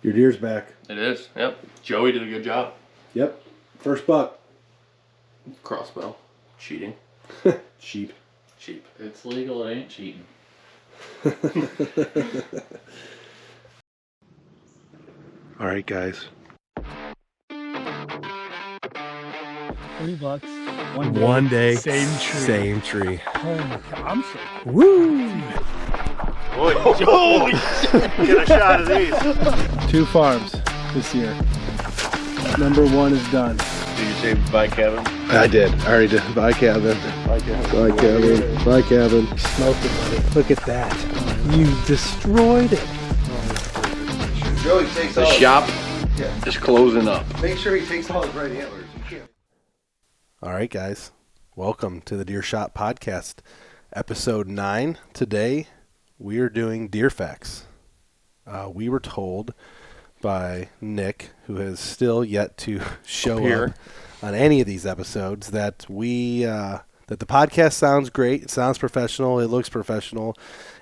Your deer's back. It is, yep. Joey did a good job. Yep. First buck. Crossbow. Cheating. Sheep. Cheap. It's legal, it ain't cheating. All right, guys. $3. One day. Same tree. Same tree. Oh my god, I'm so Woo! holy shit. Get a shot of these. 2 farms this year. Number 1 is done. Did you say bye, Kevin? I did. I already did. Bye, Kevin. Bye, Kevin. Bye, Kevin. Bye, Kevin. Smoked it, buddy. Look at that. You destroyed it. Joey takes The shop is closing up. Make sure he takes all his right antlers. You can't. All right, guys. Welcome to the Deer Shot Podcast, episode 9. Today, we are doing deer facts. We were told by Nick, who has still yet to show up on any of these episodes, that that the podcast sounds great. It sounds professional. It looks professional.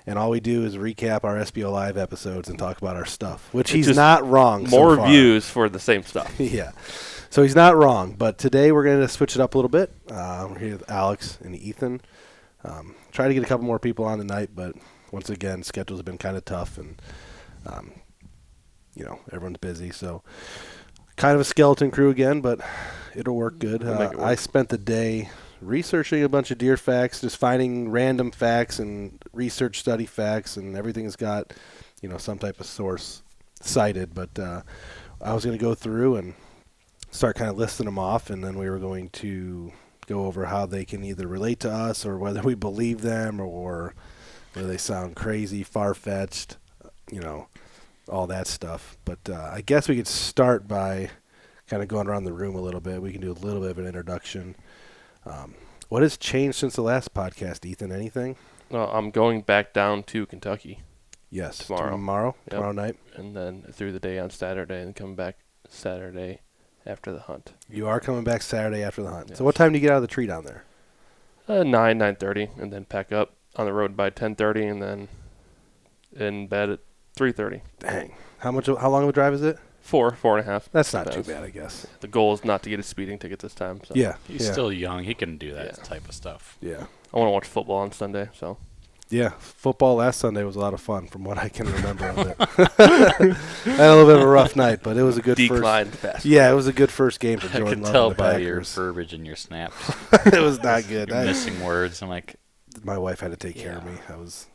And all we do is recap our SBO Live episodes and talk about our stuff, which he's not wrong More so far. views for the same stuff. Yeah. So he's not wrong. But today we're going to switch it up a little bit. We're here with Alex and Ethan. Try to get a couple more people on tonight, but once again, schedules have been kind of tough, and everyone's busy. So kind of a skeleton crew again, but it'll work good. I spent the day researching a bunch of deer facts, just finding random facts and research study facts, and everything's got, some type of source cited. But I was going to go through and start kind of listing them off, and then we were going to go over how they can either relate to us or whether we believe them or whether they sound crazy, far-fetched, all that stuff. But I guess we could start by kind of going around the room a little bit. We can do a little bit of an introduction. What has changed since the last podcast, Ethan? Anything? No, I'm going back down to Kentucky. Yes. Tomorrow. Yep. Tomorrow night? And then through the day on Saturday, and coming back Saturday after the hunt. You are coming back Saturday after the hunt. Yes. So what time do you get out of the tree down there? 9:30, and then pack up on the road by 10:30, and then in bed at 3:30. Dang. How long of a drive is it? 4.5. That's not too bad, I guess. The goal is not to get a speeding ticket this time. So. Yeah. He's still young. He can do that type of stuff. Yeah. I want to watch football on Sunday, so. Yeah, football last Sunday was a lot of fun from what I can remember of it. I had a little bit of a rough night, but it was a good Declined fast. Yeah, it was a good first game for I Jordan could Love tell and the by Packers. your verbiage and your snaps. It was not good. You're missing words. I'm like, my wife had to take care of me.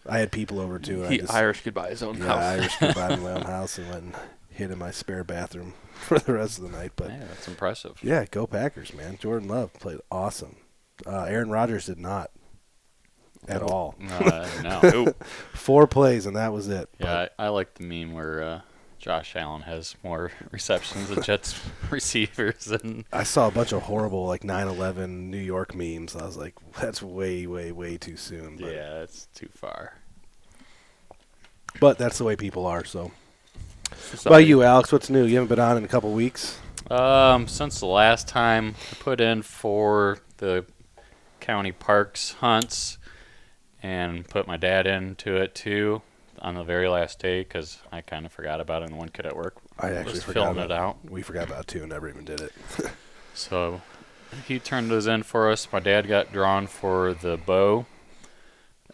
I had people over too. He Irish goodbye his own house. Yeah, Irish goodbye in my own house and went and hid in my spare bathroom for the rest of the night. But yeah, that's impressive. Yeah, go Packers, man. Jordan Love played awesome. Aaron Rodgers did not. At all. No. 4 plays, and that was it. Yeah, I like the meme where Josh Allen has more receptions than Jets receivers. And I saw a bunch of horrible 9/11 New York memes. I was like, that's way, way, way too soon. But, yeah, it's too far. But that's the way people are, so. What about you, Alex? What's new? You haven't been on in a couple weeks? Since the last time I put in for the county parks hunts, and put my dad into it too on the very last day because I kind of forgot about it, and one kid at work was filling it out. We forgot about it too and never even did it. So he turned those in for us. My dad got drawn for the bow,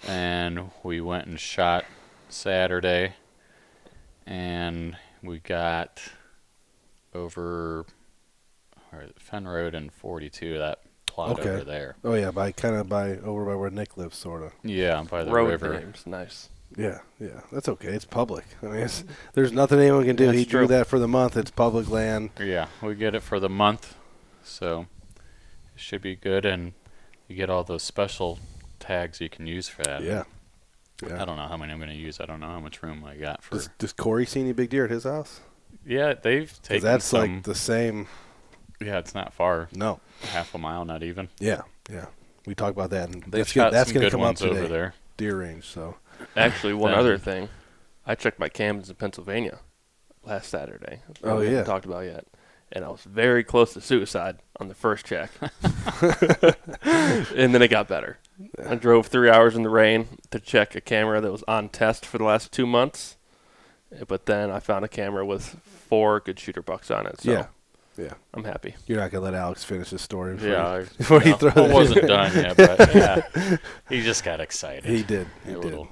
and we went and shot Saturday, and we got over Fenn Road and 42, that plot over there. Oh yeah, over by where Nick lives, sort of. Yeah, by the road river. Names. Nice. Yeah, that's okay. It's public. I mean, there's nothing anyone can do. That's he true. drew that for the month. It's public land. Yeah, we get it for the month, so it should be good, and you get all those special tags you can use for that. Yeah. I don't know how many I'm going to use. I don't know how much room I got for. Does Corey see any big deer at his house? Yeah, they've taken that's some. like the same. Yeah, it's not far. No. Half a mile, not even. Yeah. We talked about that, and They've shot that's some going to good come up ones today. over there. Deer range, so. Actually, one other thing. I checked my cams in Pennsylvania last Saturday. Oh, we yeah. haven't talked about yet. And I was very close to suicide on the first check. And then it got better. I drove 3 hours in the rain to check a camera that was on test for the last 2 months. But then I found a camera with 4 good shooter bucks on it. So Yeah. I'm happy. You're not going to let Alex finish his story before you throw it wasn't done yet, but yeah, he just got excited. He did. He got a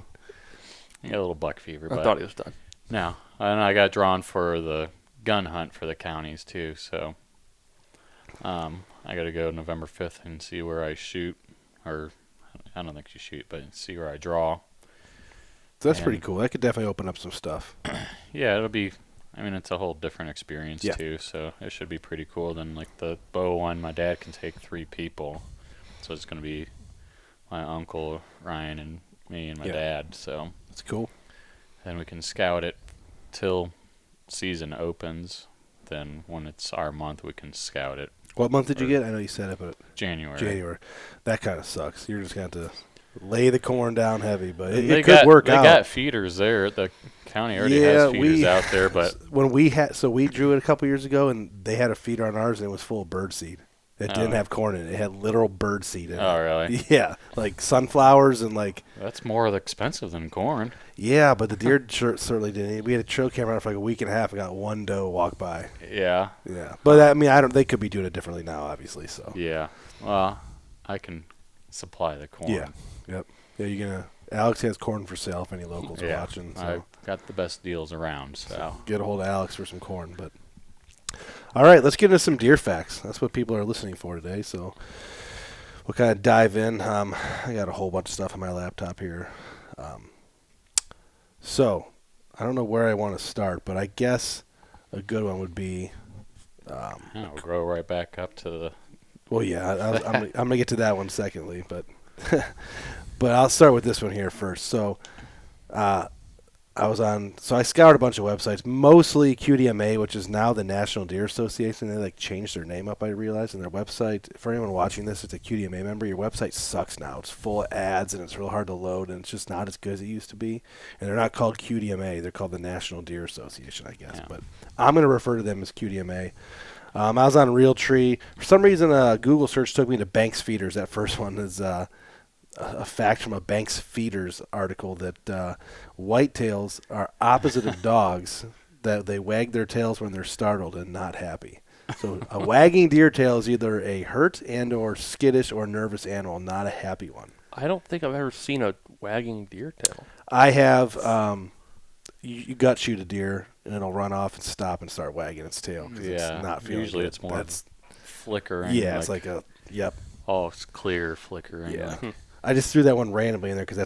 little buck fever. I thought he was done. No, and I got drawn for the gun hunt for the counties too, so I got to go November 5th and see where I shoot, or I don't think you shoot, but see where I draw. So that's pretty cool. That could definitely open up some stuff. Yeah, it'll be. I mean, it's a whole different experience too, so it should be pretty cool. Then, like the bow one, my dad can take 3 people, so it's going to be my uncle Ryan and me and my dad. So that's cool. Then we can scout it till season opens. Then when it's our month, we can scout it. What month did you get? I know you said it, but January. That kind of sucks. You're just going to have to lay the corn down heavy, but it could work out. They got feeders there. The county already has feeders out there, but when we drew it a couple years ago, and they had a feeder on ours, and it was full of birdseed. It didn't have corn in it. It had literal birdseed in it. Oh, really? Yeah, like sunflowers and like. That's more expensive than corn. Yeah, but the deer certainly didn't. We had a trail camera on for like a week and a half and got 1 doe walk by. Yeah. Yeah, but I mean, They could be doing it differently now, obviously. So. Yeah. Well, I can supply the corn. Yeah. Yep. Yeah, you're gonna. Alex has corn for sale if any locals are watching. So. I've got the best deals around. So get a hold of Alex for some corn. But all right, let's get into some deer facts. That's what people are listening for today. So we'll kind of dive in. I got a whole bunch of stuff on my laptop here. So I don't know where I want to start, but I guess a good one would be. We'll grow right back up to the. Well, yeah, I'm gonna get to that one secondly, but. But I'll start with this one here first. So, I scoured a bunch of websites, mostly QDMA, which is now the National Deer Association. They changed their name up, I realized, and their website. For anyone watching this, it's a QDMA member. Your website sucks now. It's full of ads, and it's real hard to load, and it's just not as good as it used to be. And they're not called QDMA. They're called the National Deer Association, I guess. Yeah. But I'm going to refer to them as QDMA. I was on Realtree. For some reason, Google search took me to Banks Feeders. That first one is a fact from a Banks Feeders article that whitetails are opposite of dogs, that they wag their tails when they're startled and not happy. So a wagging deer tail is either a hurt and or skittish or nervous animal, not a happy one. I don't think I've ever seen a wagging deer tail. I have. You gut shoot a deer and it'll run off and stop and start wagging its tail. Yeah, it's not feeling usually good. It's more flickering. Yeah, it's like a yep. Oh, it's clear flickering. Yeah. I just threw that one randomly in there because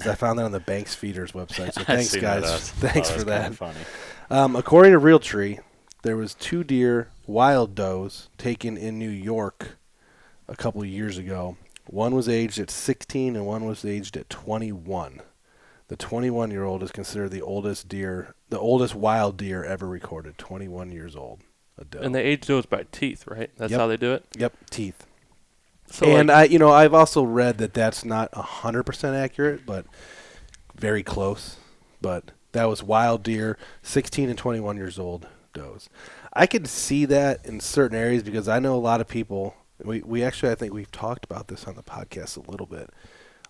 I found that on the Banks Feeders website. So thanks, guys. Thanks for that. Funny. According to Realtree, there was 2 deer, wild does, taken in New York a couple of years ago. One was aged at 16 and one was aged at 21. The 21-year-old is considered the oldest wild deer ever recorded. 21 years old. A doe. And they age those by teeth, right? That's how they do it. Yep, teeth. So and I've also read that that's not 100% accurate, but very close. But that was wild deer, 16 and 21 years old does. I could see that in certain areas because I know a lot of people. We actually, I think we've talked about this on the podcast a little bit.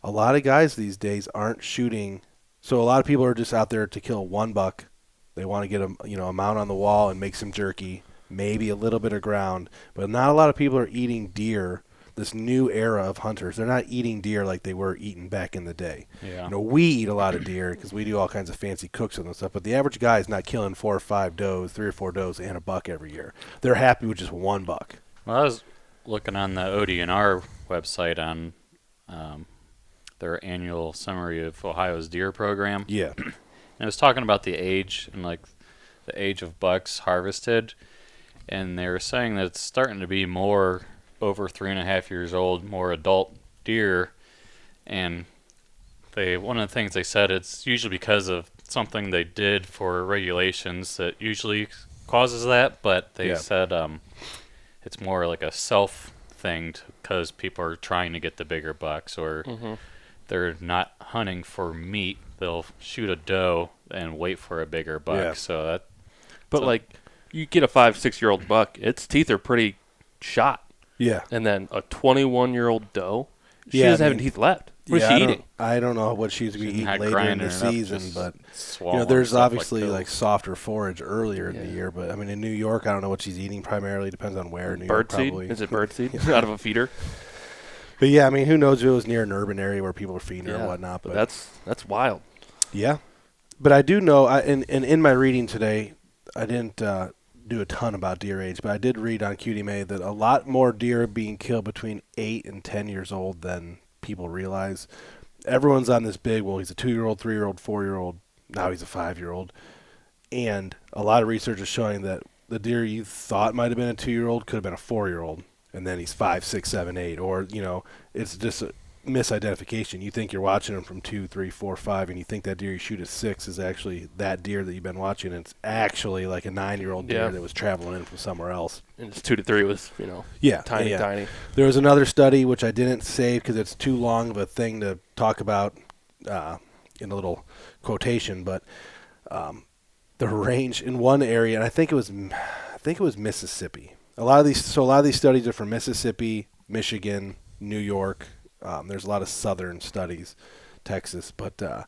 A lot of guys these days aren't shooting. So a lot of people are just out there to kill one buck. They want to get a mount on the wall and make some jerky, maybe a little bit of ground. But not a lot of people are eating deer. This new era of hunters, they're not eating deer like they were eating back in the day. Yeah. We eat a lot of deer because we do all kinds of fancy cooks and stuff. But the average guy is not killing 4 or 5 does, 3 or 4 does, and a buck every year. They're happy with just one buck. Well, I was looking on the ODNR website on their annual summary of Ohio's deer program. Yeah. And it was talking about the age and the age of bucks harvested, and they were saying that it's starting to be more over 3.5 years old, more adult deer, and one of the things they said, it's usually because of something they did for regulations that usually causes that, but they said it's more like a self thing because people are trying to get the bigger bucks, or they're not hunting for meat. They'll shoot a doe and wait for a bigger buck. Yeah. So that. But you get a 5-6-year-old buck, its teeth are pretty shot. Yeah. And then a 21-year-old doe, she doesn't have any teeth left. What is she eating? I don't know what she's going to be eating later in the season, but there's obviously like softer forage earlier in the year. But I mean, in New York, I don't know what she's eating primarily. Depends on where. New York, probably. Is it bird seed out of a feeder? But yeah, I mean, who knows if it was near an urban area where people are feeding her and whatnot. But that's wild. Yeah, but I do know, in my reading today, I didn't do a ton about deer age, but I did read on QDMA that a lot more deer are being killed between 8 and 10 years old than people realize. Everyone's on this big, well, he's a 2-year-old, 3-year-old, 4-year-old, now he's a 5-year-old. And a lot of research is showing that the deer you thought might have been a 2-year-old could have been a 4-year-old. And then he's 5, 6, 7, 8. Or, it's just a misidentification. You think you're watching him from 2, 3, 4, 5, and you think that deer you shoot at 6 is actually that deer that you've been watching. And it's actually like a 9-year-old deer that was traveling in from somewhere else. And it's 2 to 3 was, tiny. There was another study, which I didn't save because it's too long of a thing to talk about in a little quotation, but the range in one area, and I think it was Mississippi. A lot of these studies are from Mississippi, Michigan, New York. There's a lot of southern studies, Texas, but the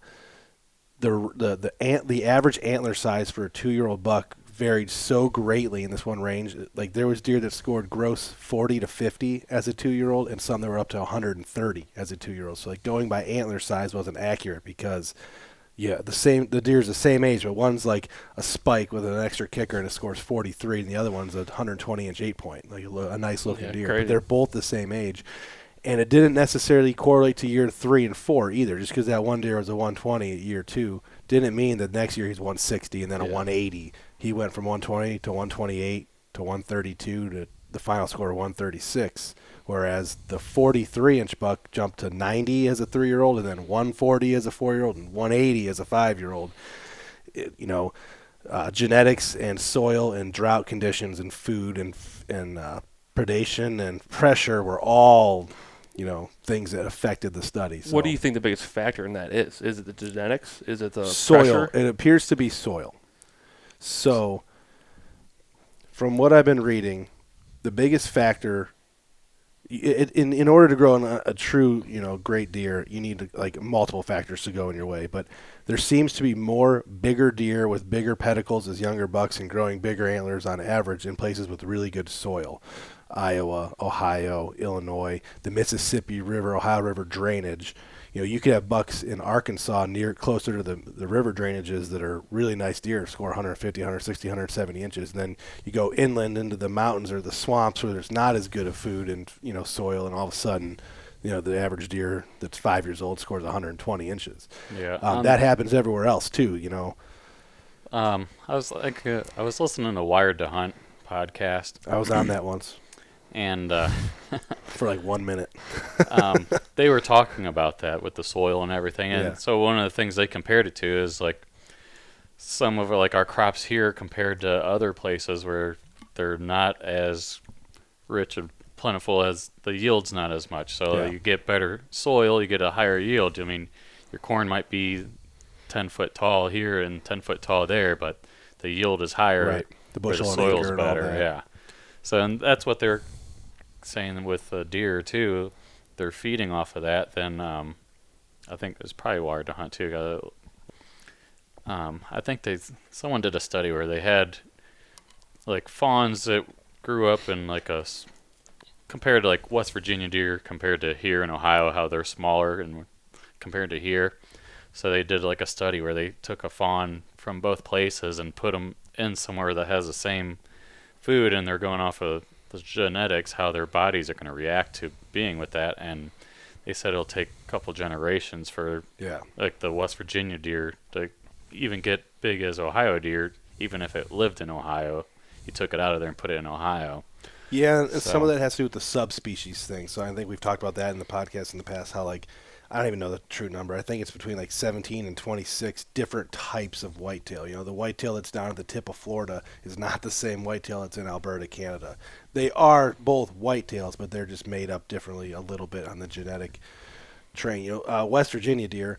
average antler size for a 2-year-old buck varied so greatly in this one range. Like there was deer that scored gross 40 to 50 as a 2-year-old, and some that were up to 130 as a 2-year-old. So like going by antler size wasn't accurate because the deer's the same age, but one's like a spike with an extra kicker and it scores 43, and the other one's a 120-inch 8-point, like a nice looking deer. Crazy. But they're both the same age. And it didn't necessarily correlate to year 3 and 4 either. Just because that one deer was a 120 at year 2 didn't mean that next year he's 160 and then a 180. He went from 120 to 128 to 132 to the final score of 136. Whereas the 43-inch buck jumped to 90 as a 3-year-old and then 140 as a 4-year-old and 180 as a 5-year-old. Genetics and soil and drought conditions and food and predation and pressure were all things that affected the study. So what do you think the biggest factor in that is? Is it the genetics? Is it the soil? Pressure? It appears to be soil. So from what I've been reading, the biggest factor in order to grow a true, great deer, you need multiple factors to go in your way. But there seems to be more bigger deer with bigger pedicles as younger bucks and growing bigger antlers on average in places with really good soil. Iowa, Ohio, Illinois, the Mississippi River, Ohio River drainage. You could have bucks in Arkansas closer to the river drainages that are really nice deer, score 150, 160, 170 inches. And then you go inland into the mountains or the swamps where there's not as good of food and soil, and all of a sudden, the average deer that's 5 years old scores 120 inches. Yeah, that happens everywhere else too. I was listening to Wired to Hunt podcast. I was on that once. And for like 1 minute. They were talking about that with the soil and everything. And so one of the things they compared it to is like some of our crops here compared to other places where they're not as rich and plentiful, as the yield's not as much. So you get better soil, you get a higher yield. I mean, your corn might be 10 foot tall here and 10 foot tall there, but the yield is higher. Right. The bushel the an soil's acre better. and all that. Yeah. So and that's what they're saying with deer too. They're feeding off of that. Then I think it's probably Wired to Hunt too. I think someone did a study where they had like fawns that grew up in compared to like West Virginia deer compared to here in Ohio, how they're smaller and compared to here. So they did like a study where they took a fawn from both places and put them in somewhere that has the same food, and they're going off of the genetics, how their bodies are going to react to being with that. And they said it'll take a couple generations for like the West Virginia deer to even get big as Ohio deer, even if it lived in Ohio. You took it out of there and put it in Ohio. Yeah, and some of that has to do with the subspecies thing. So I think we've talked about that in the podcast in the past, how I don't even know the true number. I think it's between 17 and 26 different types of whitetail. The whitetail that's down at the tip of Florida is not the same whitetail that's in Alberta, Canada. They are both whitetails, but they're just made up differently a little bit on the genetic train. West Virginia deer,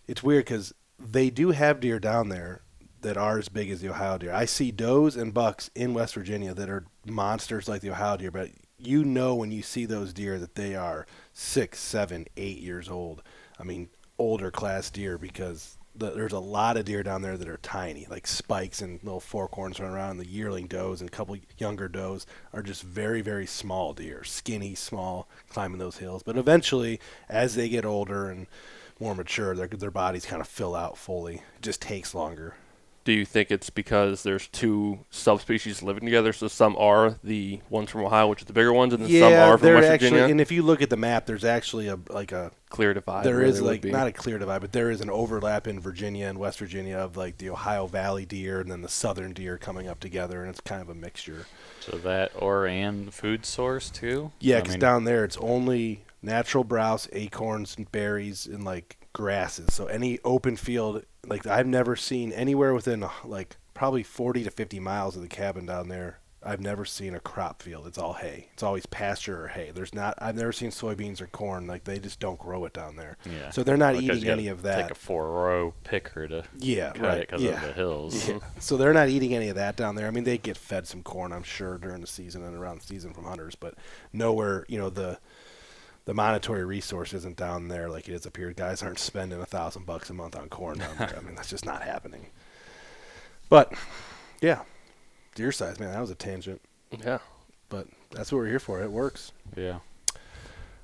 it's weird because they do have deer down there that are as big as the Ohio deer. I see does and bucks in West Virginia that are monsters like the Ohio deer, but you know when you see those deer that they are 6, 7, 8 years old. I mean, older class deer, because there's a lot of deer down there that are tiny, like spikes and little forkhorns running around. The yearling does and a couple younger does are just very, very small deer, skinny, small, climbing those hills. But eventually, as they get older and more mature, their bodies kind of fill out fully. It just takes longer. Do you think it's because there's two subspecies living together? So some are the ones from Ohio, which are the bigger ones, and then some are from West Virginia? And if you look at the map, there's actually a clear divide. There is not a clear divide, but there is an overlap in Virginia and West Virginia of like the Ohio Valley deer and then the southern deer coming up together, and it's kind of a mixture. So that and food source too? Yeah, because down there it's only natural browse, acorns, and berries, and like grasses. So any open field, like I've never seen anywhere within like probably 40 to 50 miles of the cabin down there, I've never seen a crop field. It's all hay. It's always pasture or hay. I've never seen soybeans or corn. Like they just don't grow it down there. Yeah. So they're not eating any of that. Take a 4-row picker to cut it because of the hills. Yeah. So they're not eating any of that down there. I mean, they get fed some corn, I'm sure, during the season and around the season from hunters, but nowhere, the monetary resource isn't down there like it is up here. Guys aren't spending $1,000 a month on corn down there. I mean, that's just not happening. But yeah, deer size, man, that was a tangent. Yeah. But that's what we're here for. It works. Yeah.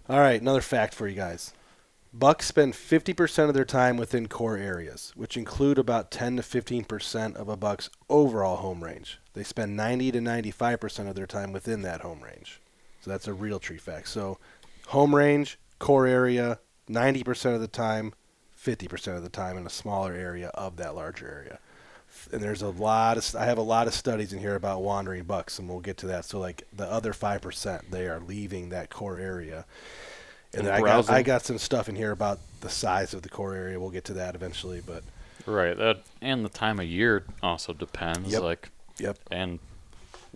All right, another fact for you guys. Bucks spend 50% of their time within core areas, which include about 10 to 15% of a buck's overall home range. They spend 90 to 95% of their time within that home range. So that's a Realtree fact. So home range, core area, 90% of the time, 50% of the time in a smaller area of that larger area. And there's I have a lot of studies in here about wandering bucks, and we'll get to that. So like the other 5%, they are leaving that core area. And then I got some stuff in here about the size of the core area. We'll get to that eventually, but right. That and the time of year also depends. Yep. And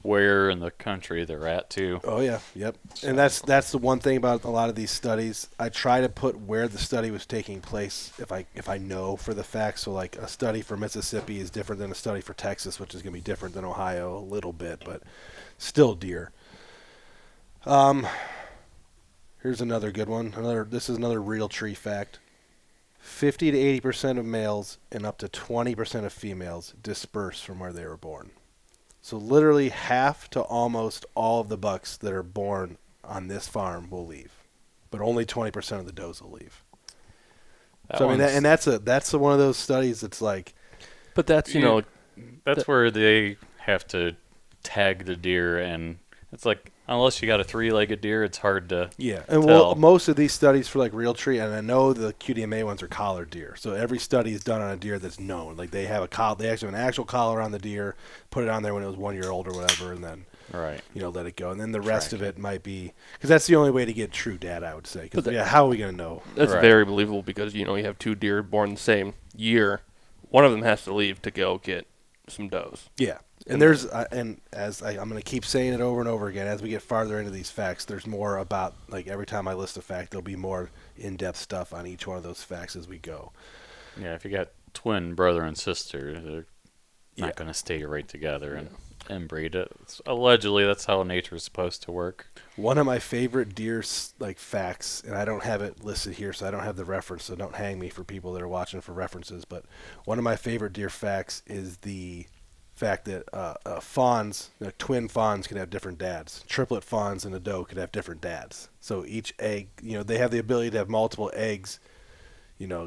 where in the country they're at too. Oh yeah, yep. And that's the one thing about a lot of these studies. I try to put where the study was taking place if I know for the facts. So like a study for Mississippi is different than a study for Texas, which is going to be different than Ohio a little bit, but still deer. Here's another good one. This is another Realtree fact. 50 to 80% of males and up to 20% of females disperse from where they were born. So literally half to almost all of the bucks that are born on this farm will leave, but only 20% of the does will leave. So I mean, that's one of those studies that's like. But that's that's where they have to tag the deer, and it's like unless you got a 3-legged deer, it's hard to tell. Most of these studies for like Realtree, and I know the QDMA ones are collared deer. So every study is done on a deer that's known. Like they have they actually have an actual collar on the deer, put it on there when it was 1 year old or whatever, and then let it go. And then the rest of it might be because that's the only way to get true data, I would say. Because how are we going to know? That's very believable because you have two deer born the same year. One of them has to leave to go get some does. Yeah. And there's, and as I'm going to keep saying it over and over again, as we get farther into these facts, there's more about, like every time I list a fact, there'll be more in-depth stuff on each one of those facts as we go. Yeah, if you got twin brother and sister, they're not going to stay right together and inbreed it. Allegedly, that's how nature is supposed to work. One of my favorite deer facts, and I don't have it listed here, so I don't have the reference, so don't hang me for people that are watching for references, but one of my favorite deer facts is the fact that fawns, twin fawns can have different dads. Triplet fawns and a doe could have different dads. So each egg, they have the ability to have multiple eggs,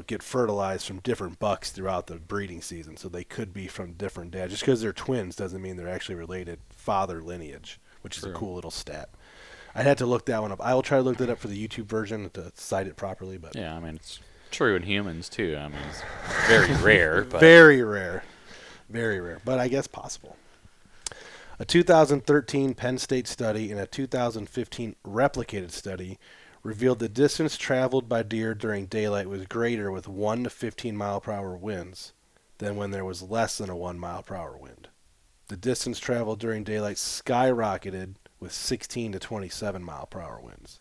get fertilized from different bucks throughout the breeding season. So they could be from different dads. Just because they're twins doesn't mean they're actually related father lineage, which is a cool little stat. I'd have to look that one up. I will try to look that up for the YouTube version to cite it properly. But yeah, I mean, it's true in humans too. I mean, it's very rare. But very rare. Very rare, but I guess possible. A 2013 Penn State study and a 2015 replicated study revealed the distance traveled by deer during daylight was greater with 1 to 15 mile per hour winds than when there was less than a 1 mile per hour wind. The distance traveled during daylight skyrocketed with 16 to 27 mile per hour winds.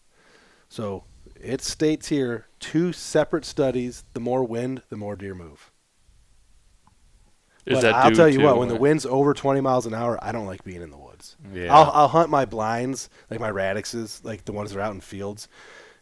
So it states here 2 separate studies, the more wind, the more deer move. I'll tell you what, when the wind's over 20 miles an hour, I don't like being in the woods. woods. Yeah. I'll hunt my blinds, like my radixes, like the ones that are out in fields,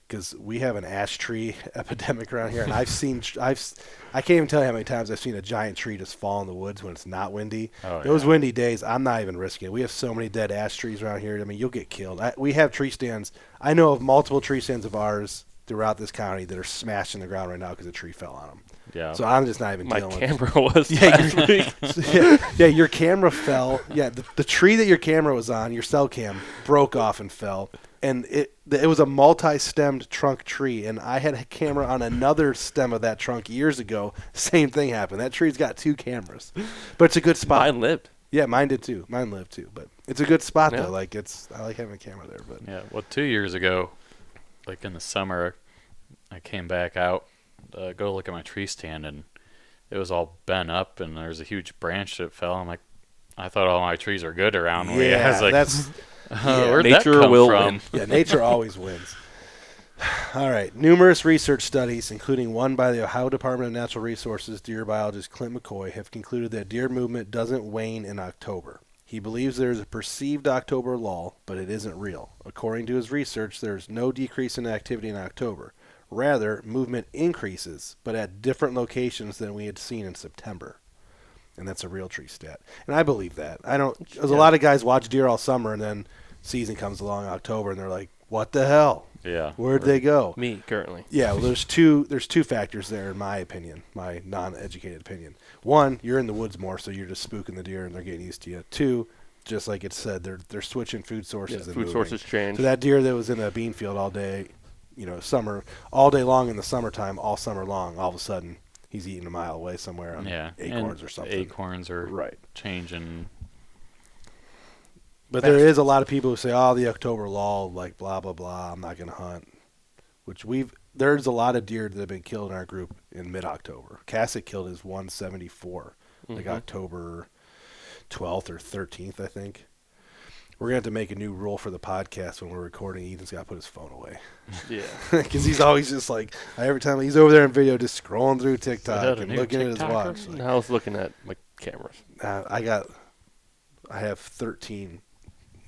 because we have an ash tree epidemic around here, and I can't even tell you how many times I've seen a giant tree just fall in the woods when it's not windy. Oh, Those yeah. windy days, I'm not even risking it. We have so many dead ash trees around here. I mean, you'll get killed. We have tree stands. I know of multiple tree stands of ours throughout this county that are smashed in the ground right now because a tree fell on them. Yeah. So I'm just not even My dealing camera was Yeah, last week. yeah, your camera fell. Yeah, the tree that your camera was on, your cell cam, broke off and fell. And it was a multi-stemmed trunk tree, and I had a camera on another stem of that trunk years ago. Same thing happened. That tree's got 2 cameras, but it's a good spot. Mine lived. Yeah, mine did too. Mine lived too, but it's a good spot Yeah. though. Like I like having a camera there. But Yeah. Well, 2 years ago, like in the summer, I came back out to go look at my tree stand, and it was all bent up, and there was a huge branch that fell. I'm like, I thought all my trees are good around me. I was like, that's where'd Nature that come will from? win. yeah. Nature always wins. All right. Numerous research studies, including one by the Ohio Department of Natural Resources deer biologist Clint McCoy, have concluded that deer movement doesn't wane in October. He believes there is a perceived October lull, but it isn't real. According to his research, there is no decrease in activity in October. Rather, movement increases, but at different locations than we had seen in September. And that's a Realtree stat. And I believe that. Because a lot of guys watch deer all summer, and then season comes along in October, and they're like, what the hell? Yeah. Where'd they go? Me currently. Yeah, well, there's two factors there, in my opinion, my non-educated opinion. One, you're in the woods more, so you're just spooking the deer, and they're getting used to you. Two, just like it said, they're switching food sources. Yeah, and food moving. sources change. So that deer that was in a bean field all day, summer, all day long in the summertime, all summer long, all of a sudden he's eating a mile away somewhere on acorns or something. Acorns are Right. changing. But there is a lot of people who say, "Oh, the October lull, like blah blah blah. I'm not going to hunt." Which there's a lot of deer that have been killed in our group in mid-October. Cassick killed his 174, like October 12th or 13th, I think. We're gonna have to make a new rule for the podcast when we're recording. Ethan's got to put his phone away. Yeah. Because he's always just like, every time he's over there in video, just scrolling through TikTok and new looking at his TikToker? watch. Like, I was looking at my cameras. I have 13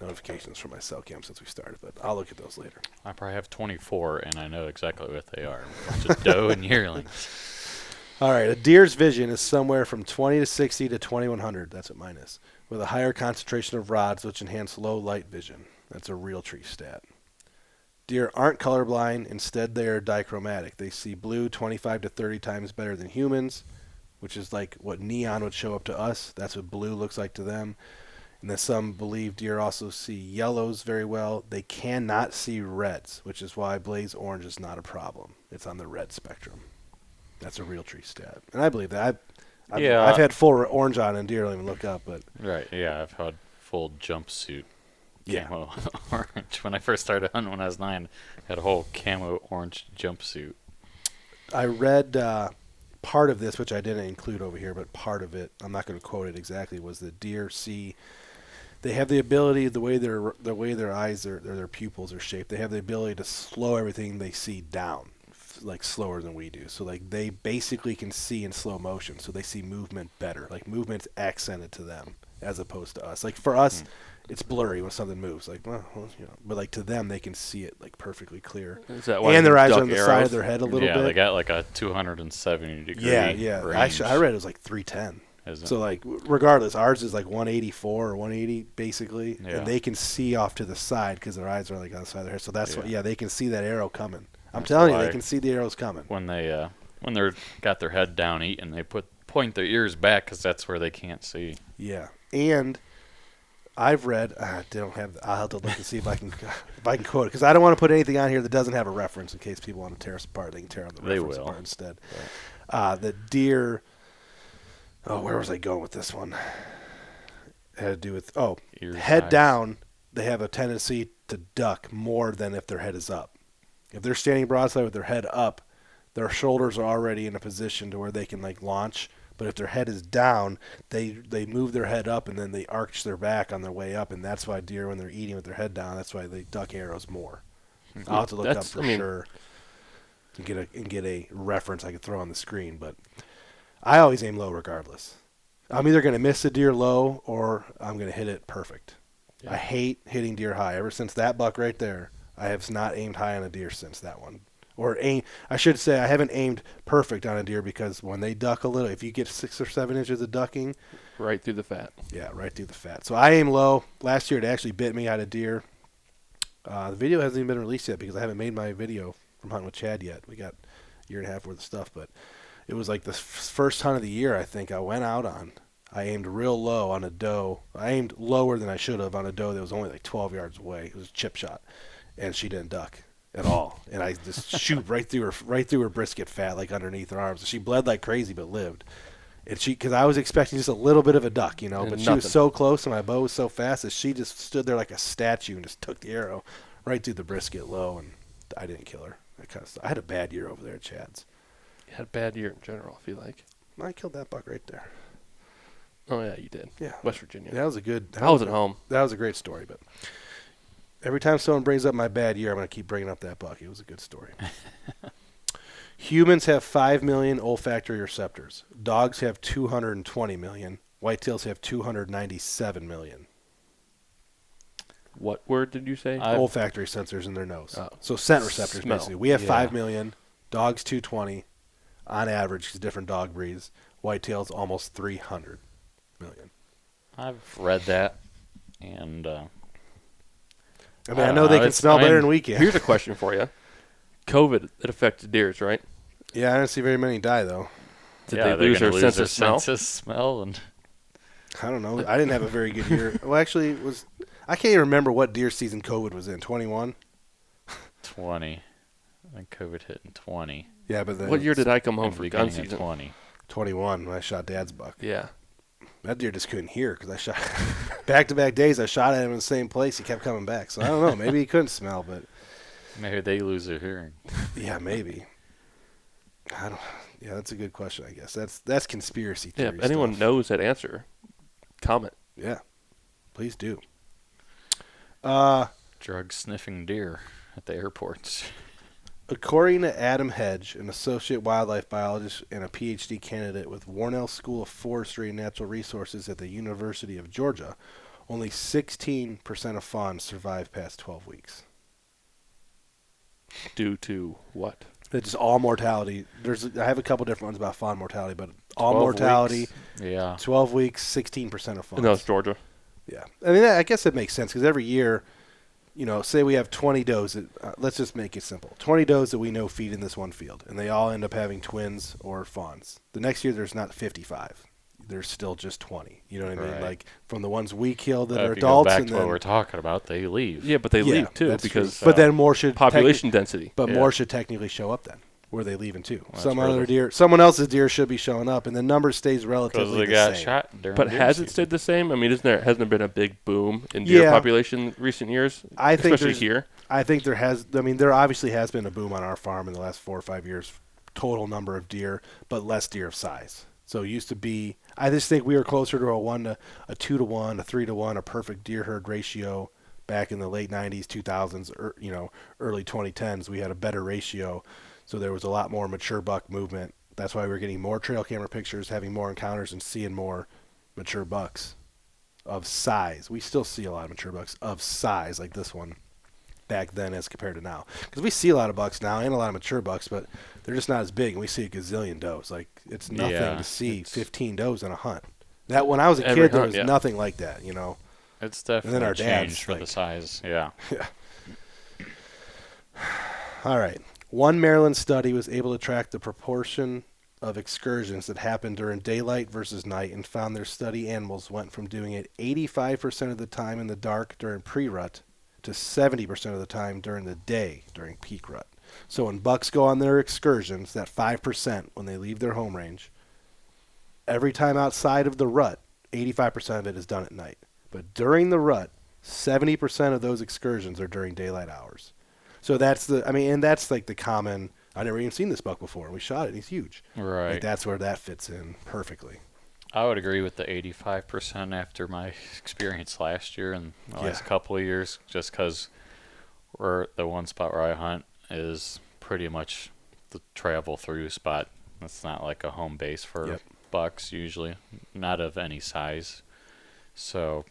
notifications from my cell cam since we started, but I'll look at those later. I probably have 24, and I know exactly what they are. Just doe and yearlings. All right, a deer's vision is somewhere from 20 to 60 to 2100. That's what mine is, with a higher concentration of rods, which enhance low light vision. That's a Realtree stat. Deer aren't colorblind. Instead, they are dichromatic. They see blue 25 to 30 times better than humans, which is like what neon would show up to us. That's what blue looks like to them. And then some believe deer also see yellows very well. They cannot see reds, which is why blaze orange is not a problem. It's on the red spectrum. That's a Realtree stat. And I believe that. I've had full orange on and deer don't even look up. But Right, yeah, I've had full jumpsuit Yeah. camo orange. When I first started hunting when I was 9, I had a whole camo orange jumpsuit. I read part of this, which I didn't include over here, but part of it, I'm not going to quote it exactly, was that deer see. They have the ability, the way their eyes, their pupils are shaped. They have the ability to slow everything they see down, like slower than we do. So like they basically can see in slow motion. So they see movement better. Like movement's accented to them as opposed to us. Like for us, it's blurry when something moves. Like but like to them, they can see it like perfectly clear. Is that why And their eyes duck are on the arrows? side of their head a little yeah, bit. they got like a 270 degree Yeah. range. Actually, I read it was like 310. Isn't So like regardless, ours is like 184 or 180 basically, Yeah. and they can see off to the side because their eyes are like on the side of their head. So that's Yeah. why they can see that arrow coming. I'm That's telling you, why- they can see the arrows coming. when they're got their head down eating, they point their ears back because that's where they can't see. Yeah, and I've read. I don't have. I'll have to look and see if I can quote it because I don't want to put anything on here that doesn't have a reference in case people want to tear us apart. They can tear on the They reference will. apart instead. The deer. Oh, where was I going with this one? It had to do with Ears, head eyes. down. They have a tendency to duck more than if their head is up. If they're standing broadside with their head up, their shoulders are already in a position to where they can like launch. But if their head is down, they move their head up and then they arch their back on their way up, and that's why deer, when they're eating with their head down, that's why they duck arrows more. I'll have to look up for sure and get a reference I could throw on the screen. But I always aim low regardless. I'm either going to miss a deer low or I'm going to hit it perfect. I hate hitting deer high. Ever since that buck right there, I have not aimed high on a deer since that one. I should say I haven't aimed perfect on a deer because when they duck a little, if you get 6 or 7 inches of ducking, right through the fat. Yeah, right through the fat. So I aim low. Last year it actually bit me out of deer. The video hasn't even been released yet because I haven't made my video from hunting with Chad yet. We got a year and a half worth of stuff, but it was like the first hunt of the year I think I went out on. I aimed real low on a doe. I aimed lower than I should have on a doe that was only like 12 yards away. It was a chip shot, and she didn't duck at all. And I just shoot right through her brisket fat, like underneath her arms. She bled like crazy, but lived. And because I was expecting just a little bit of a duck, but nothing. she was so close and my bow was so fast that she just stood there like a statue and just took the arrow right through the brisket low, and I didn't kill her. I had a bad year over there at Chad's. You had a bad year in general, I feel like. I killed that buck right there. Oh, yeah, you did. Yeah. West Virginia. That was a good. I was at home. That was a great story, but every time someone brings up my bad year, I'm going to keep bringing up that buck. It was a good story. Humans have 5 million olfactory receptors. Dogs have 220 million. Whitetails have 297 million. What word did you say? Olfactory sensors in their nose. Oh. So scent receptors, Smell. basically. We have 5 million. Dogs 220 on average because different dog breeds. Whitetails almost 300 million. I've read that, and I know they can smell better than we can. Here's a question for you. COVID, it affected deers, right? Yeah, I didn't see very many die, though. Did they lose their sense of smell? smell and I don't know. I didn't have a very good year. Well, actually, I can't even remember what deer season COVID was in. 21? 20. I think COVID hit in 20. Yeah, but then What year did I come home for gun Beginning of season? 20. 21 when I shot Dad's buck. Yeah. That deer just couldn't hear because I shot back-to-back days. I shot at him in the same place. He kept coming back. So I don't know. Maybe he couldn't smell, but Maybe they lose their hearing. yeah, maybe. Yeah, that's a good question. I guess that's conspiracy theory. Yeah, if anyone stuff. knows that answer, comment. Yeah, please do. Drug sniffing deer at the airports. According to Adam Hedge, an associate wildlife biologist and a PhD candidate with Warnell School of Forestry and Natural Resources at the University of Georgia, only 16% of fawns survive past 12 weeks. Due to what? It's just all mortality. I have a couple different ones about fawn mortality, but all mortality, Weeks. Yeah. 12 weeks, 16% of fawns. And that was Georgia. Yeah. I mean, I guess it makes sense because every year, say we have 20 does. Let's just make it simple. 20 does that we know feed in this one field, and they all end up having twins or fawns. The next year, there's not 55. There's still just 20. You know what I mean? Right. Like from the ones we kill that are If you adults. go back and to then, what we're talking about, they leave. Yeah, but they leave too that's because true. But then more should population density. But Yeah. more should technically show up then, where they leaving too. Well, Someone else's deer should be showing up, and the number stays Because relatively they the got same. shot during But deer has season. it stayed the same? I mean, hasn't there been a big boom in deer Yeah. population in recent years? I think especially here. I think there has. I mean, there obviously has been a boom on our farm in the last 4 or 5 years, total number of deer, but less deer of size. So it used to be. I just think we were closer to a 2 to 1, a 3 to 1, a perfect deer herd ratio back in the late 90s, 2000s, or early 2010s. We had a better ratio, so there was a lot more mature buck movement. That's why we were getting more trail camera pictures, having more encounters, and seeing more mature bucks of size. We still see a lot of mature bucks of size like this one back then as compared to now. Because we see a lot of bucks now and a lot of mature bucks, but they're just not as big, and we see a gazillion does. Like, it's nothing to see 15 does in a hunt. That when I was a kid, there was nothing like that, It's definitely then our dad's changed for the size. Yeah. Yeah. All right. One Maryland study was able to track the proportion of excursions that happened during daylight versus night and found their study animals went from doing it 85% of the time in the dark during pre-rut to 70% of the time during the day during peak rut. So when bucks go on their excursions, that 5% when they leave their home range, every time outside of the rut, 85% of it is done at night. But during the rut, 70% of those excursions are during daylight hours. So that's that's like the common, I never even seen this buck before. We shot it, and he's huge. Right. Like that's where that fits in perfectly. I would agree with the 85% after my experience last year and the last couple of years, just because the one spot where I hunt is pretty much the travel through spot. It's not like a home base for bucks usually, not of any size. So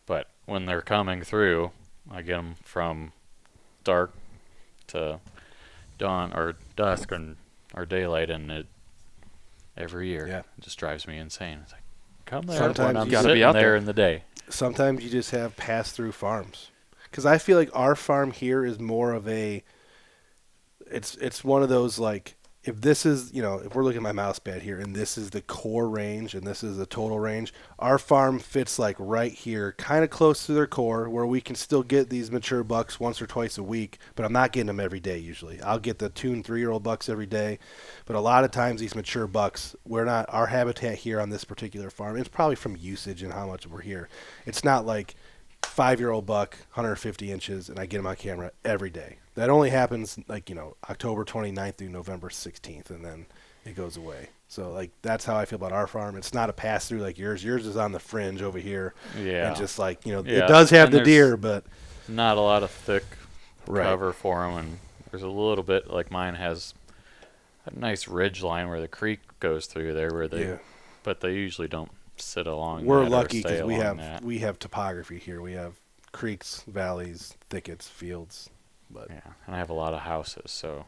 But when they're coming through, I get them from dark to dawn or dusk or daylight, and it every year it just drives me insane. It's like, come there Sometimes when I'm you gotta sitting be out there there in the day. Sometimes you just have pass-through farms. Because I feel like our farm here is more of a, it's one of those, like, if this is, if we're looking at my mouse pad here and this is the core range and this is the total range, our farm fits like right here, kind of close to their core, where we can still get these mature bucks once or twice a week, but I'm not getting them every day usually. I'll get the 2 and 3-year-old bucks every day, but a lot of times these mature bucks, our habitat here on this particular farm, it's probably from usage and how much we're here. It's not like 5-year-old buck, 150 inches, and I get him on camera every day. That only happens like, October 29th through November 16th, and then it goes away. So, like, that's how I feel about our farm. It's not a pass-through like yours. Yours is on the fringe over here. Yeah. And just like, it does have the deer, but not a lot of thick Right. cover for them, and there's a little bit, like mine has a nice ridge line where the creek goes through there, but they usually don't sit along. We're that or lucky stay because along we have topography here. We have creeks, valleys, thickets, fields. But yeah, and I have a lot of houses, so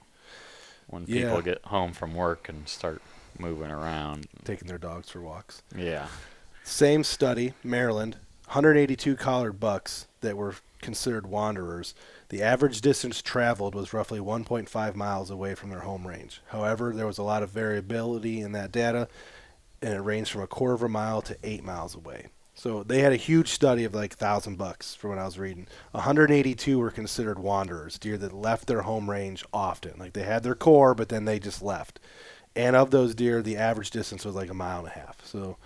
when people get home from work and start moving around, taking their dogs for walks. Yeah. Same study, Maryland, 182 collared bucks that were considered wanderers. The average distance traveled was roughly 1.5 miles away from their home range. However, there was a lot of variability in that data, and it ranged from a quarter of a mile to 8 miles away. So they had a huge study of like 1,000 bucks from what I was reading. 182 were considered wanderers, deer that left their home range often. Like they had their core, but then they just left. And of those deer, the average distance was like 1.5 miles. So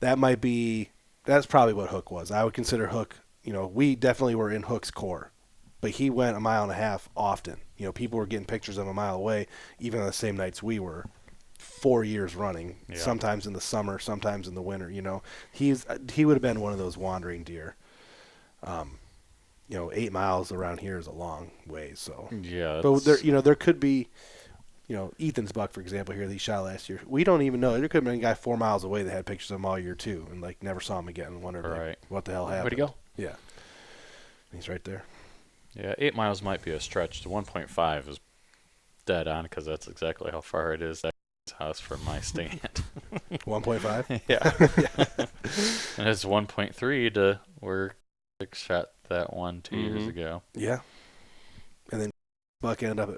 that's probably what Hook was. I would consider Hook, we definitely were in Hook's core, but he went 1.5 miles often. People were getting pictures of him a mile away, even on the same nights we were. 4 years running, sometimes in the summer, sometimes in the winter. He would have been one of those wandering deer. 8 miles around here is a long way. So but there could be, Ethan's buck, for example, here that he shot last year. We don't even know. There could have been a guy 4 miles away that had pictures of him all year too, and like never saw him again and wondered like, what the hell happened. Where'd he go? Yeah, he's right there. Yeah, 8 miles might be a stretch. The 1.5 is dead on because that's exactly how far it is. House from my stand. 1.5? Yeah. And it's 1.3 to where Dick shot that one 2 years ago. Yeah. And then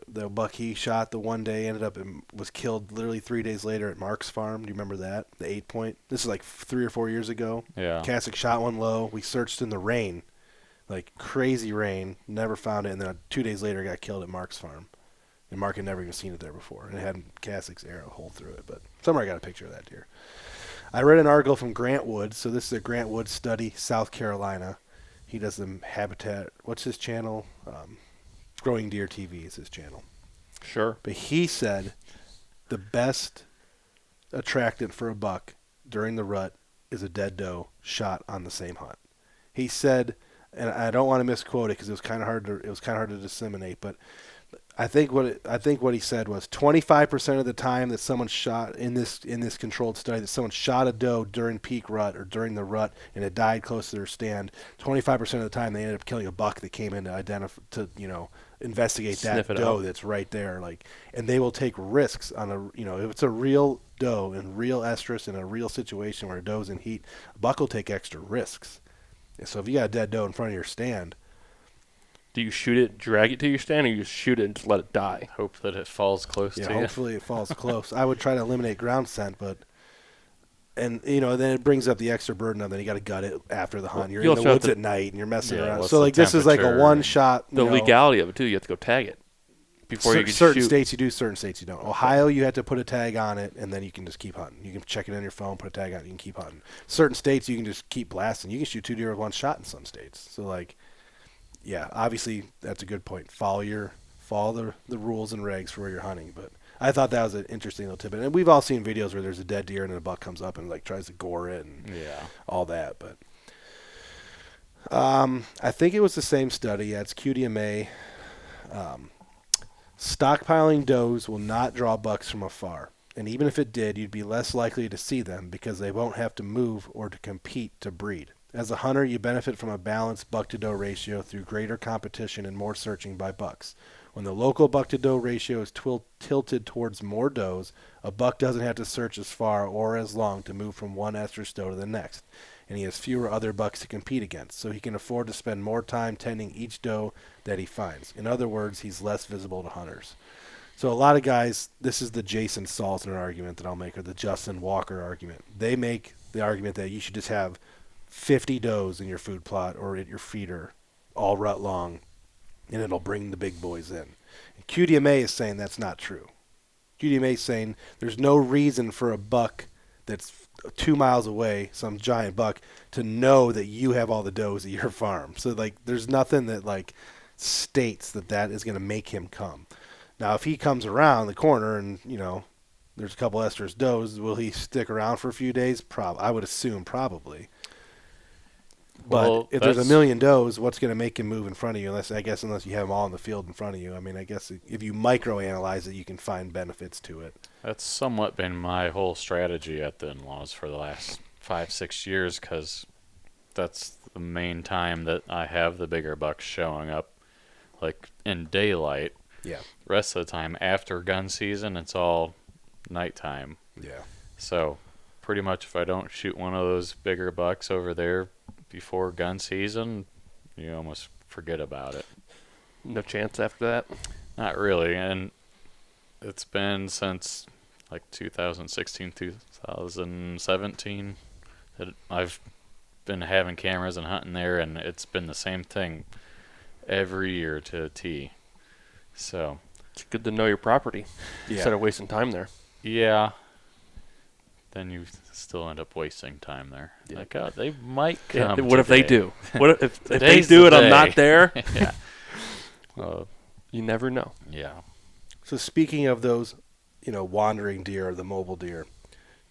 the buck he shot the one day was killed literally 3 days later at Mark's farm. Do you remember that? The 8-point. This is like 3 or 4 years ago. Yeah. Kasich shot one low. We searched in the rain, like crazy rain. Never found it. And then 2 days later got killed at Mark's farm. And Mark had never even seen it there before. And it had Kasich's arrow hole through it. But somewhere I got a picture of that deer. I read an article from Grant Woods. So this is a Grant Woods study, South Carolina. He does the habitat. What's his channel? Growing Deer TV is his channel. Sure. But he said the best attractant for a buck during the rut is a dead doe shot on the same hunt. He said, and I don't want to misquote it because it was kind of hard to disseminate, but I think what he said was 25% of the time that someone shot in this controlled study, that someone shot a doe during peak rut or during the rut and it died close to their stand, 25% of the time they ended up killing a buck that came in to investigate that doe that's right there, and they will take risks on if it's a real doe and real estrus in a real situation where a doe's in heat, a buck will take extra risks. And so if you got a dead doe in front of your stand, do you shoot it, drag it to your stand, or you just shoot it and just let it die? Hope that it falls close to you. Yeah, hopefully it falls close. I would try to eliminate ground scent, then it brings up the extra burden of then you got to gut it after the hunt. You're in the woods at night and you're messing around. So this is like a one shot. The legality of it too. You have to go tag it before you can certain shoot. States you do, certain states you don't. Ohio, you have to put a tag on it and then you can just keep hunting. You can check it on your phone, put a tag on it, you can keep hunting. Certain states you can just keep blasting. You can shoot 2 deer with one shot in some states. So yeah, obviously that's a good point. Follow the rules and regs for where you're hunting. But I thought that was an interesting little tidbit. And we've all seen videos where there's a dead deer and then a buck comes up and tries to gore it and all that. But I think it was the same study. Yeah, it's QDMA. Stockpiling does will not draw bucks from afar. And even if it did, you'd be less likely to see them because they won't have to move or to compete to breed. As a hunter, you benefit from a balanced buck-to-doe ratio through greater competition and more searching by bucks. When the local buck-to-doe ratio is tilted towards more does, a buck doesn't have to search as far or as long to move from one estrus doe to the next, and he has fewer other bucks to compete against, so he can afford to spend more time tending each doe that he finds. In other words, he's less visible to hunters. So a lot of guys, this is the Jason Salzner argument that I'll make, or the Justin Walker argument. They make the argument that you should just have 50 does in your food plot or at your feeder all rut long, and it'll bring the big boys in. And QDMA is saying that's not true. QDMA is saying there's no reason for a buck that's 2 miles away, some giant buck, to know that you have all the does at your farm. So, like, there's nothing that, like, states that is going to make him come. Now, if he comes around the corner and, you know, there's a couple estrus does, will he stick around for a few days? I would assume probably. But Well, if there's a million does, what's going to make him move in front of you? Unless you have them all in the field in front of you. I mean, I guess if you microanalyze it, you can find benefits to it. That's somewhat been my whole strategy at the in-laws for the last 5-6 years, because that's the main time that I have the bigger bucks showing up, like in daylight. Yeah. The rest of the time after gun season, it's all nighttime. Yeah. So pretty much if I don't shoot one of those bigger bucks over there before gun season, you almost forget about it. No chance after that? Not really, and it's been since like 2016, 2017 that I've been having cameras and hunting there, and it's been the same thing every year to a T. So it's good to know your property Yeah. instead of wasting time there. yeah, then you still end up wasting time there. Yeah. Like, oh, they might come. What if they today. do? What if they Today's do the it? I'm day. not there. Yeah. You never know. Yeah. So speaking of those, wandering deer or the mobile deer,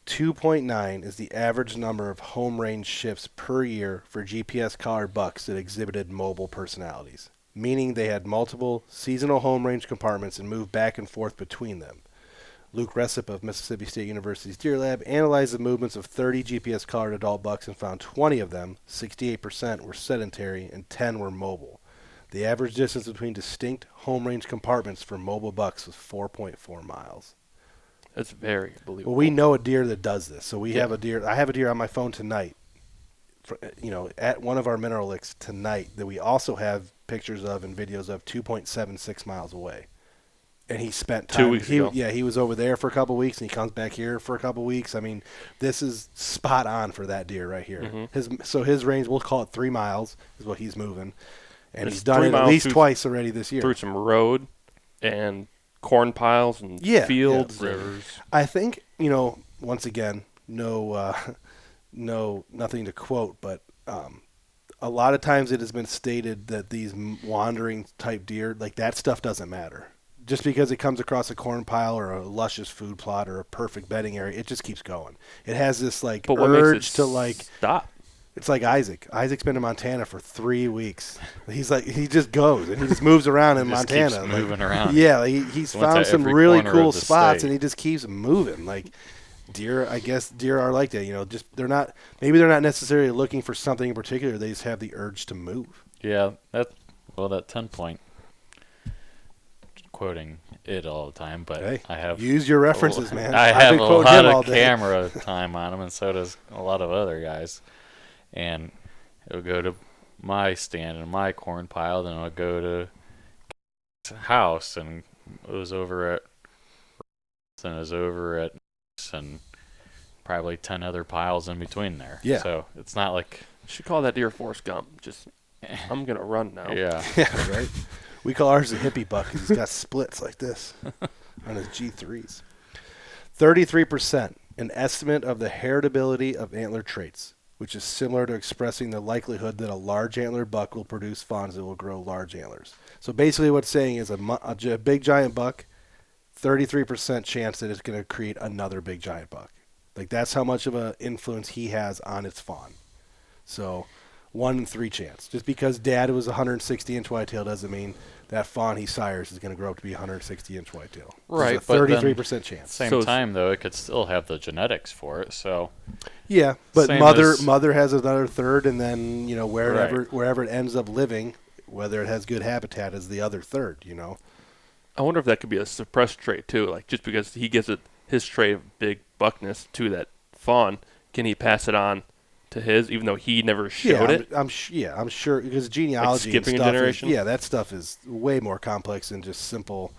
2.9 is the average number of home range shifts per year for GPS collared bucks that exhibited mobile personalities, meaning they had multiple seasonal home range compartments and moved back and forth between them. Luke Resip of Mississippi State University's Deer Lab analyzed the movements of 30 GPS collared adult bucks and found 20 of them, 68%, were sedentary and 10 were mobile. The average distance between distinct home range compartments for mobile bucks was 4.4 miles. That's very believable. Well, we know a deer that does this. So we have a deer. I have a deer on my phone tonight, at one of our mineral licks tonight that we also have pictures of and videos of 2.76 miles away. And he spent time. 2 weeks ago. Yeah, he was over there for a couple of weeks, and he comes back here for a couple of weeks. I mean, this is spot on for that deer right here. Mm-hmm. His range, we'll call it 3 miles, is what he's moving. And It's he's done 3 it at miles least through- twice already this year. Through some road and corn piles and fields. Yeah. Rivers. I think, once again, nothing to quote, but a lot of times it has been stated that these wandering type deer, like that stuff doesn't matter. Just because it comes across a corn pile or a luscious food plot or a perfect bedding area, it just keeps going. It has this like But what urge makes it to like stop? It's like Isaac. Isaac's been in Montana for 3 weeks. He just goes and he just moves around in Just Montana. keeps moving around. Yeah, he's Went found to some every really corner cool of the spots state. and he just keeps moving. Like deer, I guess deer are like that. Just they're not necessarily looking for something in particular. They just have the urge to move. Yeah, that 10 point, quoting it all the time, but Hey, I have use your references, man. I I've have been a quoting lot him all of day. camera time on them, and so does a lot of other guys. And it'll go to my stand and my corn pile, then it'll go to house, and it was over at, and probably 10 other piles in between there. Yeah. So it's not like, You should call that deer Forrest Gump. Just, I'm going to run now. yeah. Yeah, right. We call ours a hippie buck because he's got splits like this on his G3s. 33%, an estimate of the heritability of antler traits, which is similar to expressing the likelihood that a large antler buck will produce fawns that will grow large antlers. So basically what it's saying is a big giant buck, 33% chance that it's going to create another big giant buck. Like that's how much of an influence he has on its fawn. So 1 in 3 chance. Just because Dad was a 160-inch whitetail doesn't mean that fawn he sires is going to grow up to be a 160-inch whitetail. Right, It's a 33% chance. Same time, though, it could still have the genetics for it. So yeah, but same mother has another third, and then wherever it ends up living, whether it has good habitat, is the other third. I wonder if that could be a suppressed trait too. Like just because he gives it his trait of big buckness to that fawn, can he pass it on to his, even though he never showed it? I'm sure, because genealogy Like skipping and stuff a generation. that stuff is way more complex than just simple.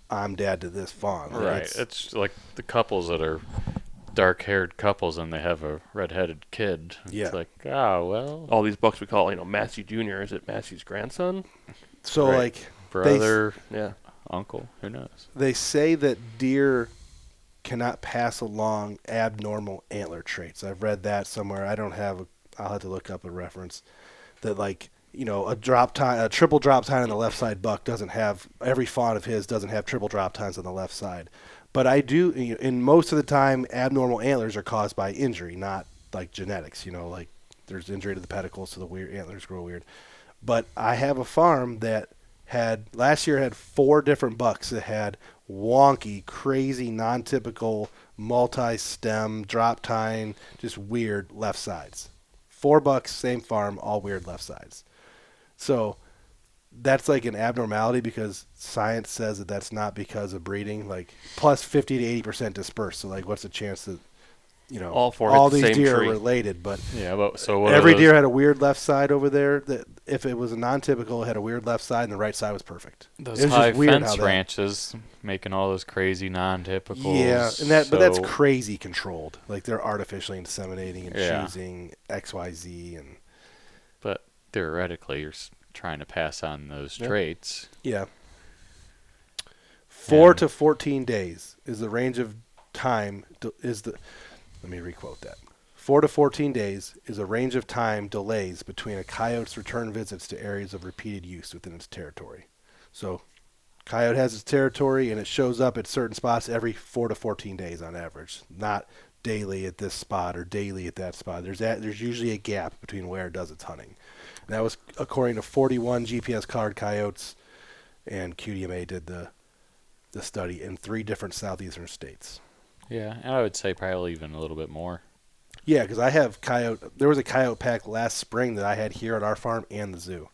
I'm dad to this fawn. Right, it's like the couples that are dark-haired couples and they have a red-headed kid. Yeah. It's like, well, All these bucks we call, Massey Jr. Is it Massey's grandson? So Right. like brother, Yeah. uncle, who knows? they say that deer cannot pass along abnormal antler traits. I've read that somewhere. I'll have to look up a reference that a triple drop tine on the left side buck doesn't have, every fawn of his doesn't have triple drop tines on the left side. But I do, in most of the time, abnormal antlers are caused by injury, not like genetics. Like there's injury to the pedicles, so the weird antlers grow weird. But I have a farm that last year had 4 different bucks that had wonky, crazy, non-typical, multi-stem, drop tine, just weird left sides. 4 bucks, same farm, all weird left sides. So that's like an abnormality because science says that that's not because of breeding. Like plus 50 to 80% dispersed. So like, what's the chance that all these deer are related? But yeah, but so what every deer had a weird left side over there. That if it was a non-typical, it had a weird left side, and the right side was perfect. Those it was high just weird fence how ranches making all those crazy non-typicals. Yeah, but that's crazy controlled. Like they're artificially inseminating and Yeah. choosing XYZ and. But theoretically, you're trying to pass on those traits. Yeah. 4 to 14 days is the range of time. Let me requote that. 4 to 14 days is a range of time delays between a coyote's return visits to areas of repeated use within its territory. So, coyote has its territory and it shows up at certain spots every 4 to 14 days on average, not daily at this spot or daily at that spot. There's usually a gap between where it does its hunting. And that was according to 41 GPS card coyotes, and QDMA did the study in 3 different southeastern states. Yeah, and I would say probably even a little bit more. Yeah, because I have there was a coyote pack last spring that I had here at our farm and the zoo.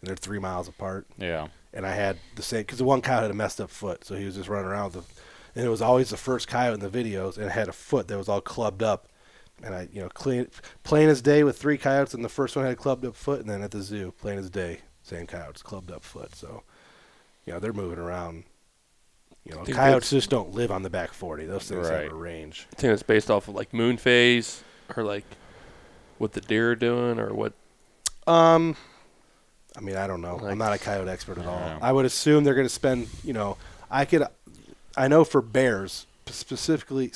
And they're 3 miles apart. Yeah. And I had the same, because the one coyote had a messed up foot, so he was just running around with and it was always the first coyote in the videos, and it had a foot that was all clubbed up. And I, plain as day with 3 coyotes, and the first one had a clubbed up foot, and then at the zoo, plain as day, same coyotes, clubbed up foot. So, they're moving around. Coyotes just don't live on the back 40. Those things have a range. I think it's based off of like moon phase or like what the deer are doing or what. I don't know. I'm not a coyote expert at all. I would assume they're going to spend. I know for bears, specifically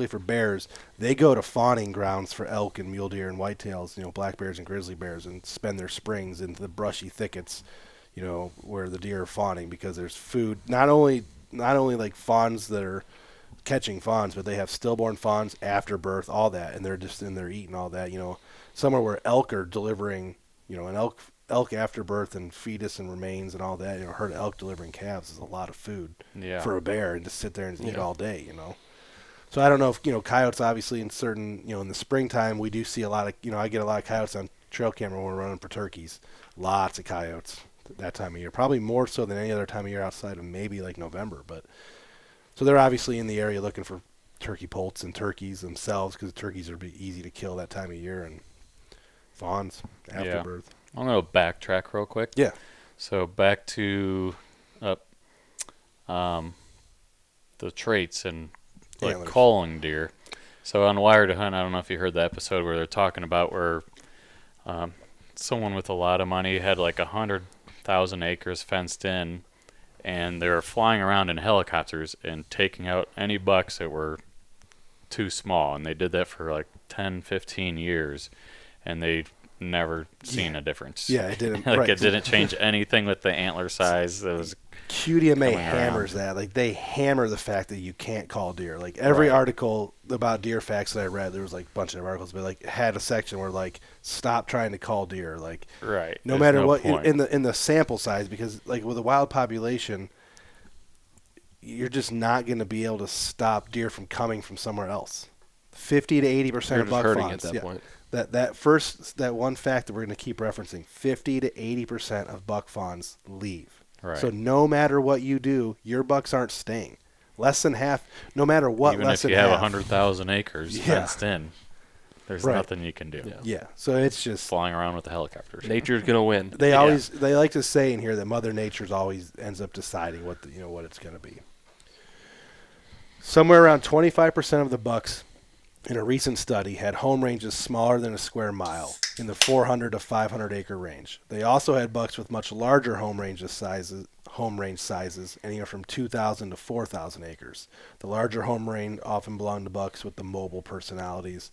for bears, they go to fawning grounds for elk and mule deer and whitetails. Black bears and grizzly bears, and spend their springs into the brushy thickets. Where the deer are fawning because there's food. Not only like fawns that are catching fawns, but they have stillborn fawns after birth, all that, and they're just in there eating all that. Somewhere where elk are delivering, an elk after birth and fetus and remains and all that. Herd of elk delivering calves is a lot of food for a bear, and just sit there and eat all day. So I don't know if coyotes obviously in certain in the springtime we do see a lot of I get a lot of coyotes on trail camera when we're running for turkeys. Lots of coyotes that time of year, probably more so than any other time of year outside of maybe like November. But so they're obviously in the area looking for turkey poults and turkeys themselves because turkeys are easy to kill that time of year, and fawns after birth. I'm going to backtrack real quick. Yeah. So back to the traits and like Antlers. calling deer. So on Wire to Hunt, I don't know if you heard the episode where they're talking about where someone with a lot of money had like 100,000 acres fenced in, and they were flying around in helicopters and taking out any bucks that were too small, and they did that for like 10, 15 years, and they never seen a difference. Yeah, it didn't. It didn't change anything with the antler size. It was QDMA coming hammers around. that. Like, they hammer the fact that you can't call deer. Like, every article about deer facts that I read, there was like a bunch of articles, but like had a section where like, stop trying to call deer. Like, Right. no There's matter no what point. in the sample size, because like with a wild population, you're just not going to be able to stop deer from coming from somewhere else. 50 to 80% You're of just buck hurting fawns. at that point. That one fact that we're going to keep referencing, 50 to 80% of buck fawns leave. Right. So no matter what you do, your bucks aren't staying. Less than half, no matter what, Even less if you than have half. 100,000 acres Yeah. fenced in, there's Right. nothing you can do. Yeah. Yeah, so it's just Flying around with the helicopters. Nature's gonna win. they like to say in here that Mother Nature's always ends up deciding what what it's going to be. Somewhere around 25% of the bucks in a recent study had home ranges smaller than a square mile in the 400 to 500 acre range. They also had bucks with much larger home range sizes, anywhere from 2,000 to 4,000 acres. The larger home range often belonged to bucks with the mobile personalities.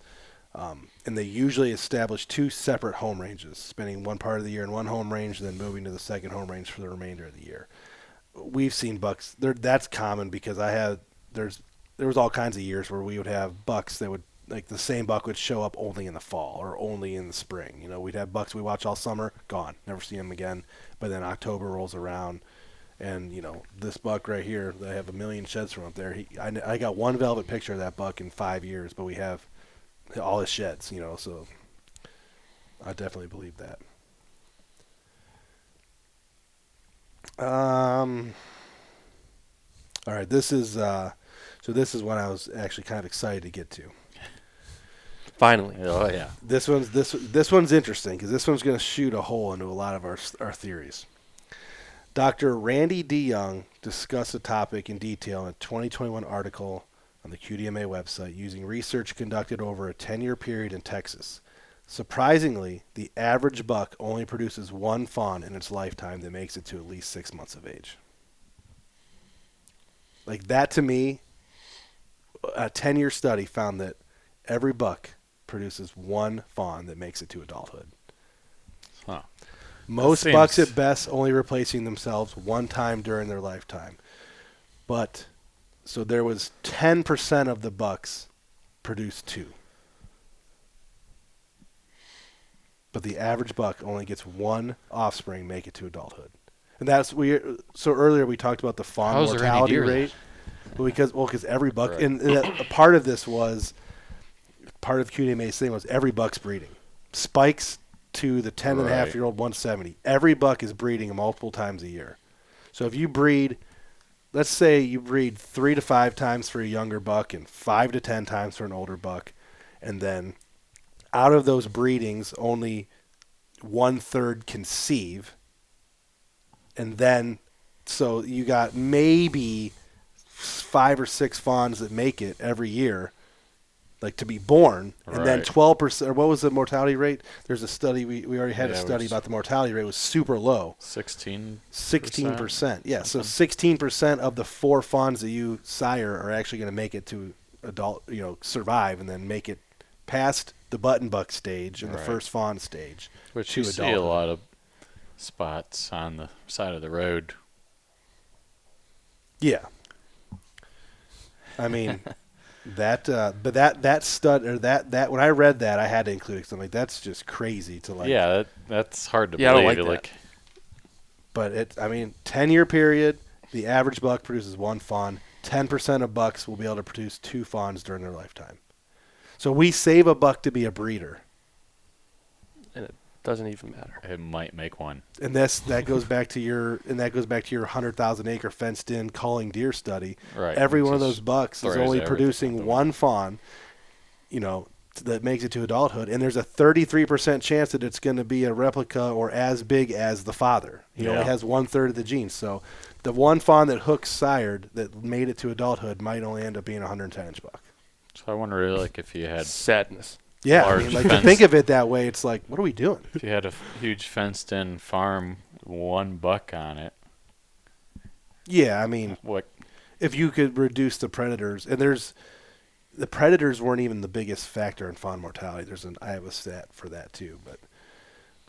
And they usually establish two separate home ranges, spending one part of the year in one home range, then moving to the second home range for the remainder of the year. We've seen bucks. That's common because there was all kinds of years where we would have bucks that would, like, the same buck would show up only in the fall or only in the spring. You know, we'd have bucks we watch all summer, gone, never see them again. But then October rolls around, and this buck right here, I have a million sheds from up there. I got one velvet picture of that buck in 5 years, but we have all his sheds. So I definitely believe that. All right, this is what I was actually kind of excited to get to. Finally. Oh, yeah. This one's interesting because this one's going to shoot a hole into a lot of our theories. Dr. Randy DeYoung discussed the topic in detail in a 2021 article on the QDMA website using research conducted over a 10-year period in Texas. Surprisingly, the average buck only produces one fawn in its lifetime that makes it to at least 6 months of age. Like, that to me, a 10-year study found that every buck produces one fawn that makes it to adulthood. Huh. Most bucks at best only replacing themselves one time during their lifetime. But, so there was 10% of the bucks produced two. But the average buck only gets one offspring make it to adulthood. And so earlier we talked about the fawn How's there any mortality deer rate. Because every buck, Right. and a part of this was, part of QDMA's thing was every buck's breeding. Spikes to the 10.5-year-old 170. Every buck is breeding multiple times a year. So if you breed, let's say you breed 3 to 5 times for a younger buck and 5 to 10 times for an older buck, and then out of those breedings, only 1/3 conceive, and then so you got maybe 5 or 6 fawns that make it every year, like to be born, and then 12%, or what was the mortality rate? There's a study, we already had a study about the mortality rate was super low. 16%. Yeah, so 16% of the 4 fawns that you sire are actually going to make it to adult, survive, and then make it past the button buck stage and the first fawn stage. Which you see a lot of spots on the side of the road. Yeah. I mean, that stud, or that when I read that, I had to include it because I'm like, that's just crazy to like. Yeah, that's hard to Yeah, I believe. don't like that. But 10-year period, the average buck produces one fawn. 10% of bucks will be able to produce 2 fawns during their lifetime. So we save a buck to be a breeder. And it doesn't even matter. It might make one. And that goes back to your 100,000 acre fenced in calling deer study. Right. Every one of those bucks is only producing one fawn, that makes it to adulthood, and there's a 33% chance that it's going to be a replica or as big as the father. He only has 1/3 of the genes. So the one fawn that Hook sired that made it to adulthood might only end up being a 110-inch buck. So I wonder, like, if you had Sadness. Yeah, to think of it that way, it's like, what are we doing? If you had a huge fenced-in farm, one buck on it. Yeah, I mean, what? If you could reduce the predators, and the predators weren't even the biggest factor in fawn mortality. I have a stat for that too, but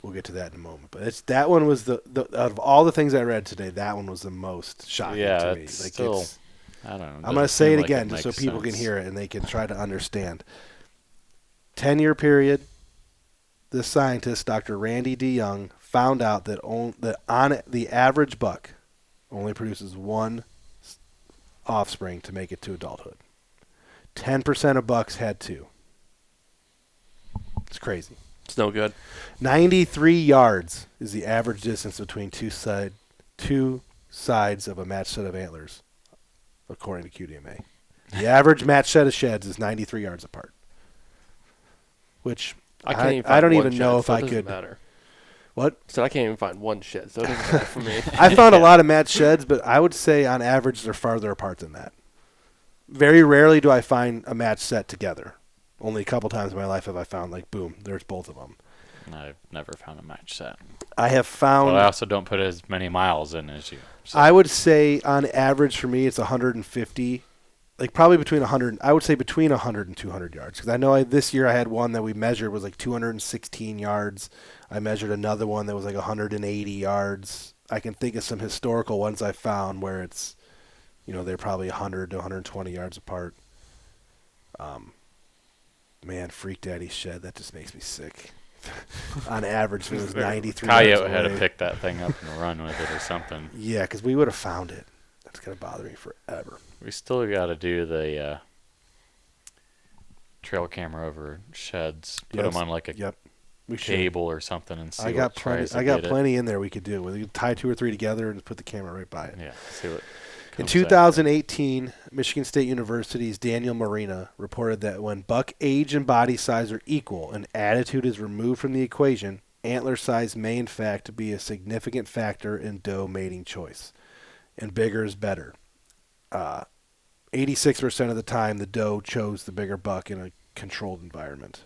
we'll get to that in a moment. But that one was the out of all the things I read today, that one was the most shocking to me. It's Like still, I don't know. I'm going to say it again just so people can hear it and they can try to understand. 10-year period, this scientist, Dr. Randy DeYoung, found out that on the average buck only produces one offspring to make it to adulthood. 10% of bucks had two. It's crazy. It's no good. 93 yards is the average distance between two sides of a matched set of antlers, according to QDMA. The average matched set of sheds is 93 yards apart. Which I don't even know if I could. Matter. What? So I can't even find one shed, so it doesn't matter for me. I found a lot of matched sheds, but I would say on average they're farther apart than that. Very rarely do I find a matched set together. Only a couple times in my life have I found, like, boom, there's both of them. I've never found a match set. I have found... But I also don't put as many miles in as you. So. I would say on average for me it's 150, like probably between 100, I would say between 100 and 200 yards. Because I know this year I had one that we measured was like 216 yards. I measured another one that was like 180 yards. I can think of some historical ones I found where it's, they're probably 100 to 120 yards apart. Man, Freak Daddy's shed, that just makes me sick. On average, it was 93 yards Coyote away. had to pick that thing up and run with it or something. Yeah, because we would have found it. That's going to bother me forever. We still got to do the trail camera over sheds. Put them on like a cable or something and see what tries to I got get plenty in there we could do. We could tie 2 or 3 together and put the camera right by it. Yeah, see what. In 2018, Michigan State University's Daniel Marina reported that when buck age and body size are equal and attitude is removed from the equation, antler size may in fact be a significant factor in doe mating choice. And bigger is better. 86% of the time, the doe chose the bigger buck in a controlled environment.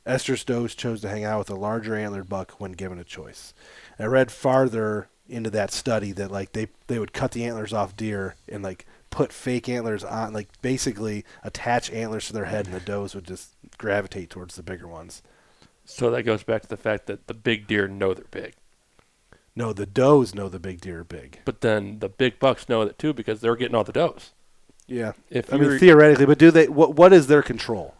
Estrus does chose to hang out with a larger antlered buck when given a choice. I read farther into that study that like they would cut the antlers off deer and like put fake antlers on, like basically attach antlers to their head, and the does would just gravitate towards the bigger ones. So that goes back to the fact that the big deer know they're big. No, the does know the big deer are big. But then the big bucks know that too because they're getting all the does. Yeah. I mean, theoretically, but do they? What is their control?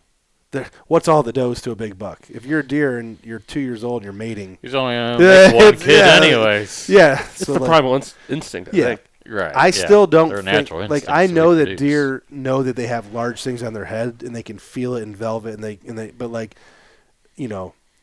What's all the does to a big buck? If you're a deer and you're 2 years old and you're mating, he's only gonna make one kid anyways. Yeah, it's the primal instinct. I think. Right. I still don't think, like I know that deer know that they have large things on their head and they can feel it in velvet and they but like,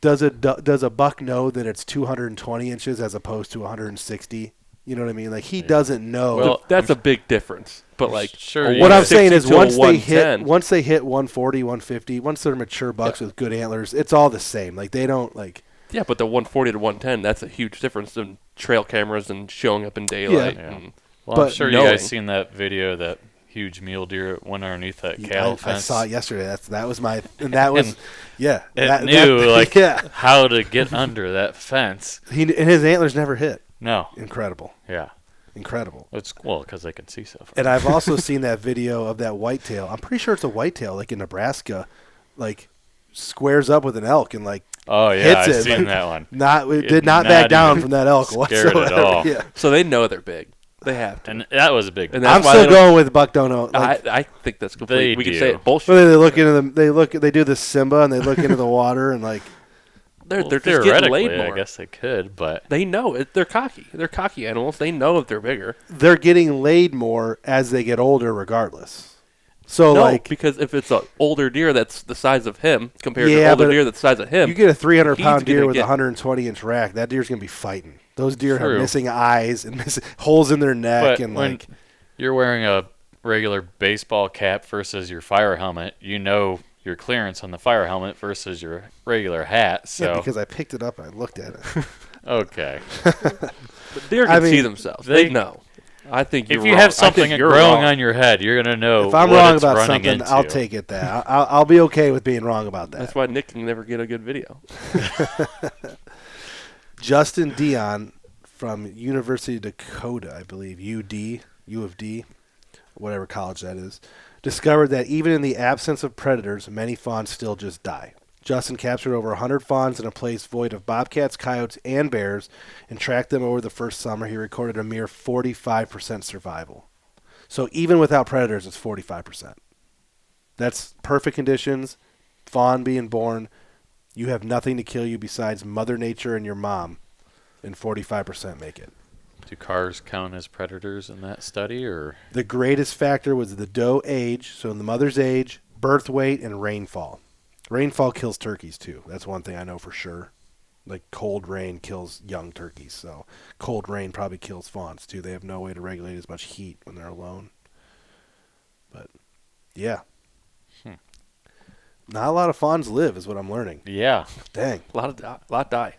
does a buck know that it's 220 inches as opposed to 160? You know what I mean? Like he doesn't know. Well, that's a big difference. But like, sure. What I'm saying is once they hit 140, 150, once they're mature bucks with good antlers, it's all the same. Like they don't like. Yeah, but the 140 to 110, that's a huge difference in trail cameras and showing up in daylight. Yeah. Well, I'm sure you guys seen that video, that huge mule deer that went underneath that cattle fence. I saw it yesterday. That was my, and that was, yeah. It knew how to get under that fence. And his antlers never hit. No. Incredible. Yeah. Incredible. It's because they can see so far. And I've also seen that video of that whitetail. I'm pretty sure it's a whitetail, like in Nebraska, like squares up with an elk and like hits it. I've seen that one. Did not back down from that elk whatsoever. At all. Yeah. So they know they're big. They have to. And that was a big. And I'm still going with buck don't know. Like, I think that's complete. We can say it bullshit. They look into them. They do the Simba and they look into the water and like. They're just getting laid more. I guess they could, but they know it. They're cocky. They're cocky animals. They know that they're bigger. They're getting laid more as they get older, regardless. So because if it's an older deer that's the size of him compared to an older deer that's the size of him, you get a 300-pound deer with a 120-inch rack. That deer's gonna be fighting. Those deer have missing eyes and holes in their neck, but and when you're wearing a regular baseball cap versus your fire helmet, your clearance on the fire helmet versus your regular hat. So yeah, because I picked it up and I looked at it. Okay. But deer can see themselves. They know. I think if you have something growing on your head, you're gonna know. If I'm wrong about something, into. I'll take it. I'll be okay with being wrong about that. That's why Nick can never get a good video. Justin Dion from University of Dakota, I believe, U of D, whatever college that is, discovered that even in the absence of predators, many fawns still just die. Justin captured over 100 fawns in a place void of bobcats, coyotes, and bears and tracked them over the first summer. He recorded a mere 45% survival. So even without predators, it's 45%. That's perfect conditions, fawn being born. You have nothing to kill you besides Mother Nature and your mom, and 45% make it. Do cars count as predators in that study, or? The greatest factor was the doe age, so in the mother's age, birth weight, and rainfall. Rainfall kills turkeys, too. That's one thing I know for sure. Like, cold rain kills young turkeys, so cold rain probably kills fawns, too. They have no way to regulate as much heat when they're alone. But, yeah. Not a lot of fawns live, is what I'm learning. Yeah. Dang. A lot die.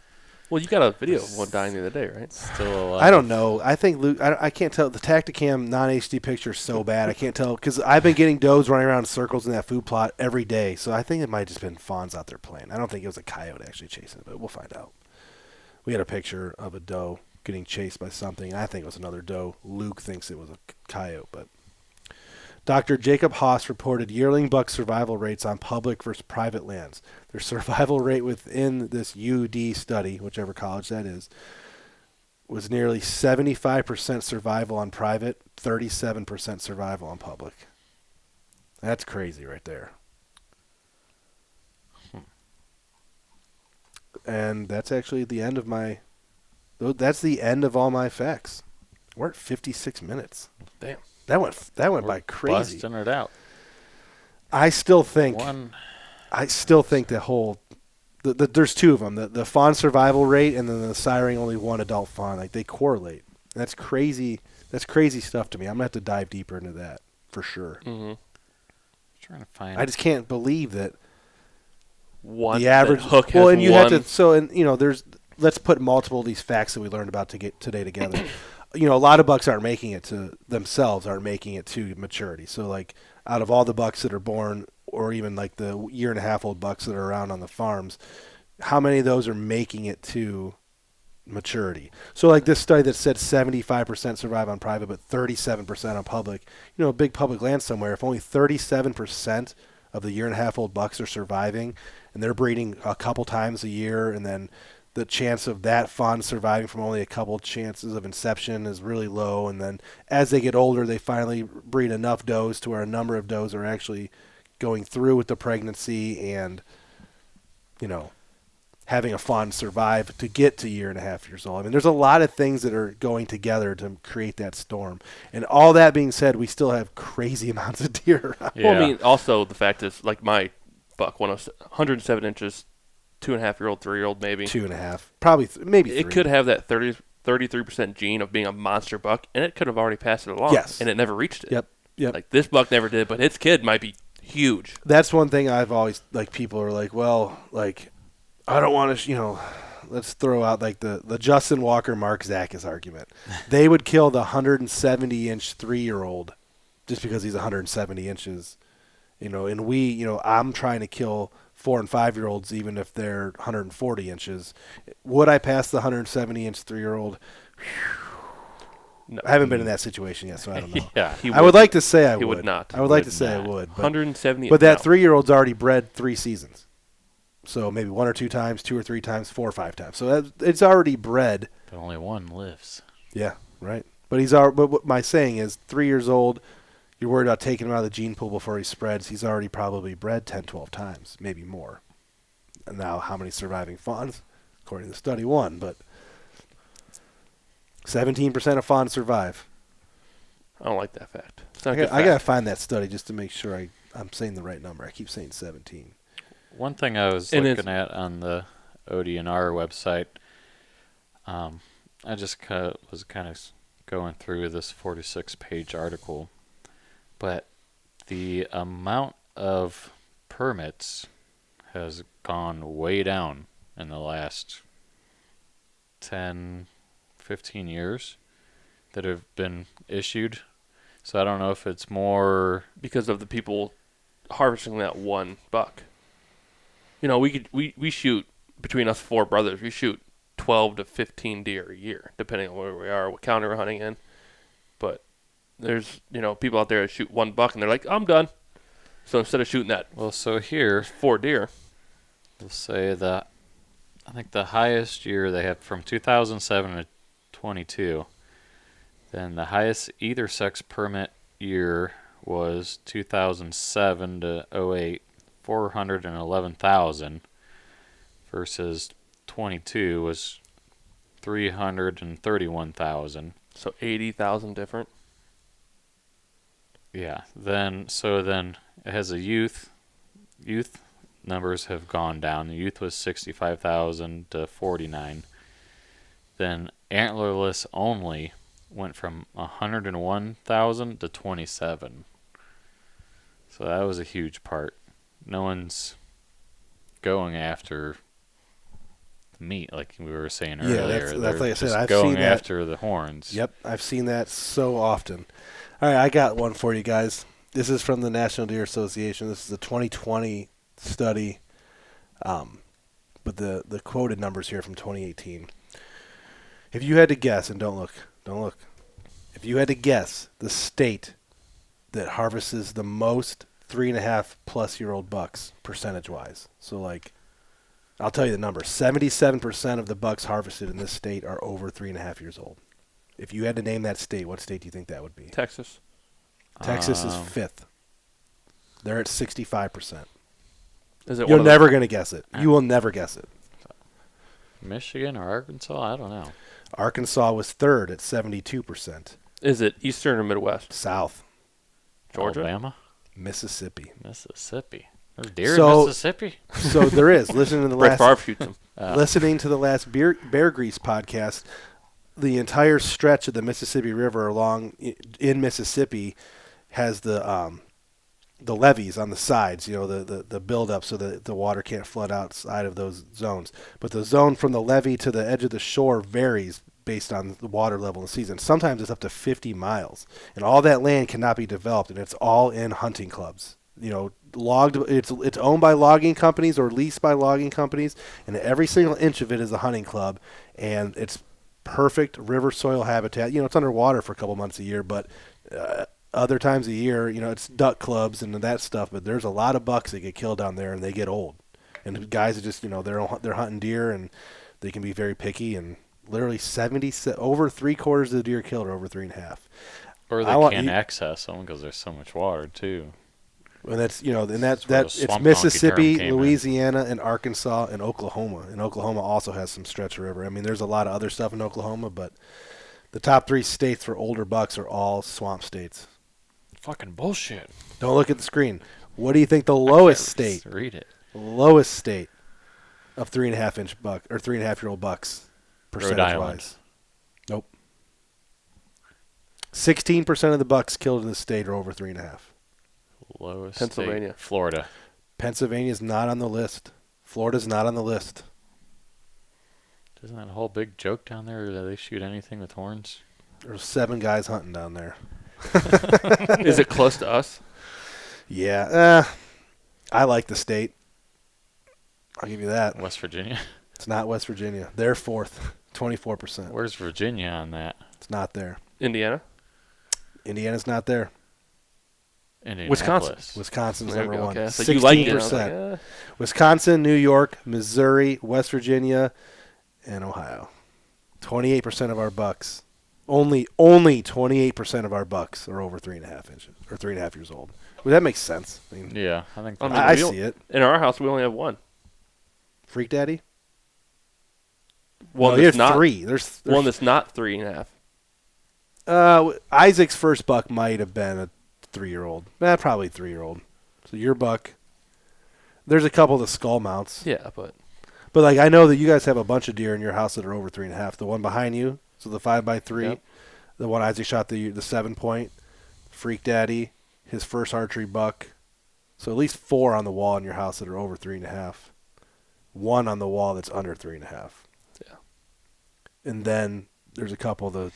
Well, you got a video of one dying the other day, right? Still alive. I don't know. I think Luke. I can't tell. The Tacticam non-HD picture is so bad. I can't tell because I've been getting does running around in circles in that food plot every day. So I think it might have just been fawns out there playing. I don't think it was a coyote actually chasing it, but we'll find out. We had a picture of a doe getting chased by something. I think it was another doe. Luke thinks it was a coyote, but Dr. Jacob Haas reported yearling buck survival rates on public versus private lands. Their survival rate within this UD study, whichever college that is, was nearly 75% survival on private, 37% survival on public. That's crazy right there. And that's actually the end of that's the end of all my facts. We're at 56 minutes. Damn. That went by crazy. Busting it out. I still think the whole there's two of them. The fawn survival rate and then the siring only one adult fawn. Like they correlate. That's crazy. That's crazy stuff to me. I'm gonna have to dive deeper into that for sure. Mm-hmm. Trying to find. I just can't believe that One the average hook has well, and you one. have to. So and there's let's put multiple of these facts that we learned about today together. A lot of bucks aren't making it to maturity. So like out of all the bucks that are born, or even like the 1.5-year old bucks that are around on the farms, how many of those are making it to maturity? So like this study that said 75% survive on private, but 37% on public. A big public land somewhere. If only 37% of the 1.5-year-old bucks are surviving, and they're breeding a couple times a year, and then the chance of that fawn surviving from only a couple chances of inception is really low. And then as they get older, they finally breed enough does to where a number of does are actually going through with the pregnancy and, having a fawn survive to get to 1.5 years old. I mean, there's a lot of things that are going together to create that storm. And all that being said, we still have crazy amounts of deer. Yeah. Well, I mean, also the fact is, like my buck, 107 inches, 2.5-year-old, 3-year-old maybe. 2.5, probably maybe 3. It could have that 33% gene of being a monster buck, and it could have already passed it along. Yes. And it never reached it. Yep. Like this buck never did, but its kid might be huge. That's one thing I've always, like, people are like, well, like, I don't want to, let's throw out like the Justin Walker, Mark Zachis argument. They would kill the 170-inch 3-year-old just because he's 170 inches, and we, I'm trying to kill 4- and 5-year-olds even if they're 140 inches. Would I pass the 170-inch 3-year-old? No. I haven't been in that situation yet, so I don't know. Yeah. I would like to say I would. He would not. I would like to say I would. But 170. But that no. 3-year-old's already bred 3 seasons. So maybe 1 or 2 times, 2 or 3 times, 4 or 5 times. So it's already bred. But only one lives. Yeah, right. But what my saying is 3 years old, you're worried about taking him out of the gene pool before he spreads. He's already probably bred 10, 12 times, maybe more. And now how many surviving fawns? According to the study, 1. But 17% of fawns survive. I don't like that fact. I got to find that study just to make sure I'm saying the right number. I keep saying 17. One thing I was looking at on the ODNR website, I just was kind of going through this 46-page article, but the amount of permits has gone way down in the last 10, 15 years that have been issued. So I don't know if it's more because of the people harvesting that one buck. We shoot between us 4 brothers. We shoot 12 to 15 deer a year, depending on where we are, what county we're hunting in. But there's people out there that shoot 1 buck and they're like, I'm done. So instead of shooting that, so here 4 deer. We'll say that I think the highest year they had from 2007 to 22. Then the highest either sex permit year was 2007 to 08, 411,000 versus 22 was 331,000. So 80,000 different. Yeah. Then it has a youth numbers have gone down. The youth was 65,000 to 49. Then antlerless only went from 101,000 to 27. So that was a huge part. No one's going after the meat like we were saying earlier. That's like I said. Just I've going seen that. after the horns. Yep, I've seen that so often. All right, I got one for you guys. This is from the National Deer Association. This is a 2020 study, but the quoted numbers here from 2018. If you had to guess, and don't look. If you had to guess the state that harvests the most 3.5+ year old bucks percentage-wise, so like, I'll tell you the number. 77% of the bucks harvested in this state are over 3.5 years old. If you had to name that state, what state do you think that would be? Texas. Texas is 5th. They're at 65%. Is it? You're never going to guess it. You will never guess it. Michigan or Arkansas? I don't know. Arkansas was 3rd at 72%. Is it Eastern or Midwest? South. Georgia? Alabama? Mississippi. Mississippi. There's deer So- in Mississippi? So there is. Listening to the Brett last Favre shoots them. listening to the last Bear Grease podcast, the entire stretch of the Mississippi River along in Mississippi has the levees on the sides, the buildup so that the water can't flood outside of those zones. But the zone from the levee to the edge of the shore varies based on the water level in the season. Sometimes it's up to 50 miles. And all that land cannot be developed, and it's all in hunting clubs. Logged. It's owned by logging companies or leased by logging companies, and every single inch of it is a hunting club, and it's perfect river soil habitat. It's underwater for a couple months a year, but other times a year, it's duck clubs and that stuff. But there's a lot of bucks that get killed down there, and they get old. And the guys are just, they're hunting deer, and they can be very picky. And literally over 3/4 of the deer killed are over 3.5. Or they can't access them because there's so much water too. And that's Swamp it's donkey Mississippi, term came in. Louisiana, and Arkansas, and Oklahoma. And Oklahoma also has some stretch of river. I mean, there's a lot of other stuff in Oklahoma, but the top 3 states for older bucks are all swamp states. Fucking bullshit. Don't look at the screen. What do you think the lowest state? Read it. Lowest state of 3.5-inch buck or 3.5-year-old bucks percentage Island. wise? Nope. 16% of the bucks killed in the state are over 3.5. Lowest Pennsylvania. state, Florida. Pennsylvania's not on the list. Florida's not on the list. Isn't that a whole big joke down there that they shoot anything with horns? There's 7 guys hunting down there. Is it close to us? Yeah. I like the state. I'll give you that. West Virginia? It's not West Virginia. They're 4th, 24%. Where's Virginia on that? It's not there. Indiana? Indiana's not there. Indianapolis. Wisconsin's number one. Okay. So you like it. I was 16%. like, Wisconsin, New York, Missouri, West Virginia, and Ohio. 28% of our bucks. Only 28% of our bucks are over 3.5 inches or 3.5 years old. Well, that makes sense. I mean, Yeah, I think I see it. In our house, we only have one. Freak Daddy? One no, that's there's not 3. There's one that's not 3.5. Isaac's first buck might have been a 3-year-old. Probably 3-year-old. So your buck. There's a couple of the skull mounts. Yeah, but like I know that you guys have a bunch of deer in your house that are over 3.5. The one behind you, so the 5x3. Yep. The one Isaac shot the 7-point. Freak Daddy, his first archery buck. So at least 4 on the wall in your house that are over 3.5. 1 on the wall that's under 3.5. Yeah. And then there's a couple of the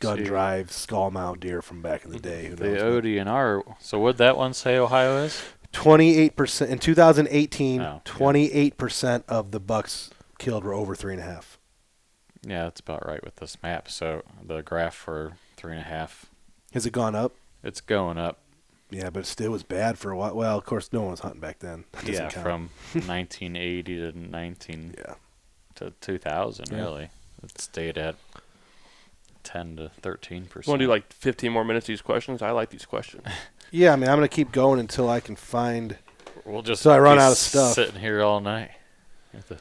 gun drive skull mount deer from back in the day. Who the knows? ODNR. So what'd that one say Ohio is? 28% in 2018. Oh, 28% of the bucks killed were over 3.5. Yeah, that's about right with this map. So the graph for 3.5. Has it gone up? It's going up. Yeah, but it was bad for a while. Well, of course, no one was hunting back then. That doesn't count. From 1980 to 2000, really. It stayed at 10 to 13%. Want to do like 15 more minutes of these questions? I like these questions. Yeah, I mean, I'm going to keep going until I can find. We'll just so I run out of stuff. Sitting here all night.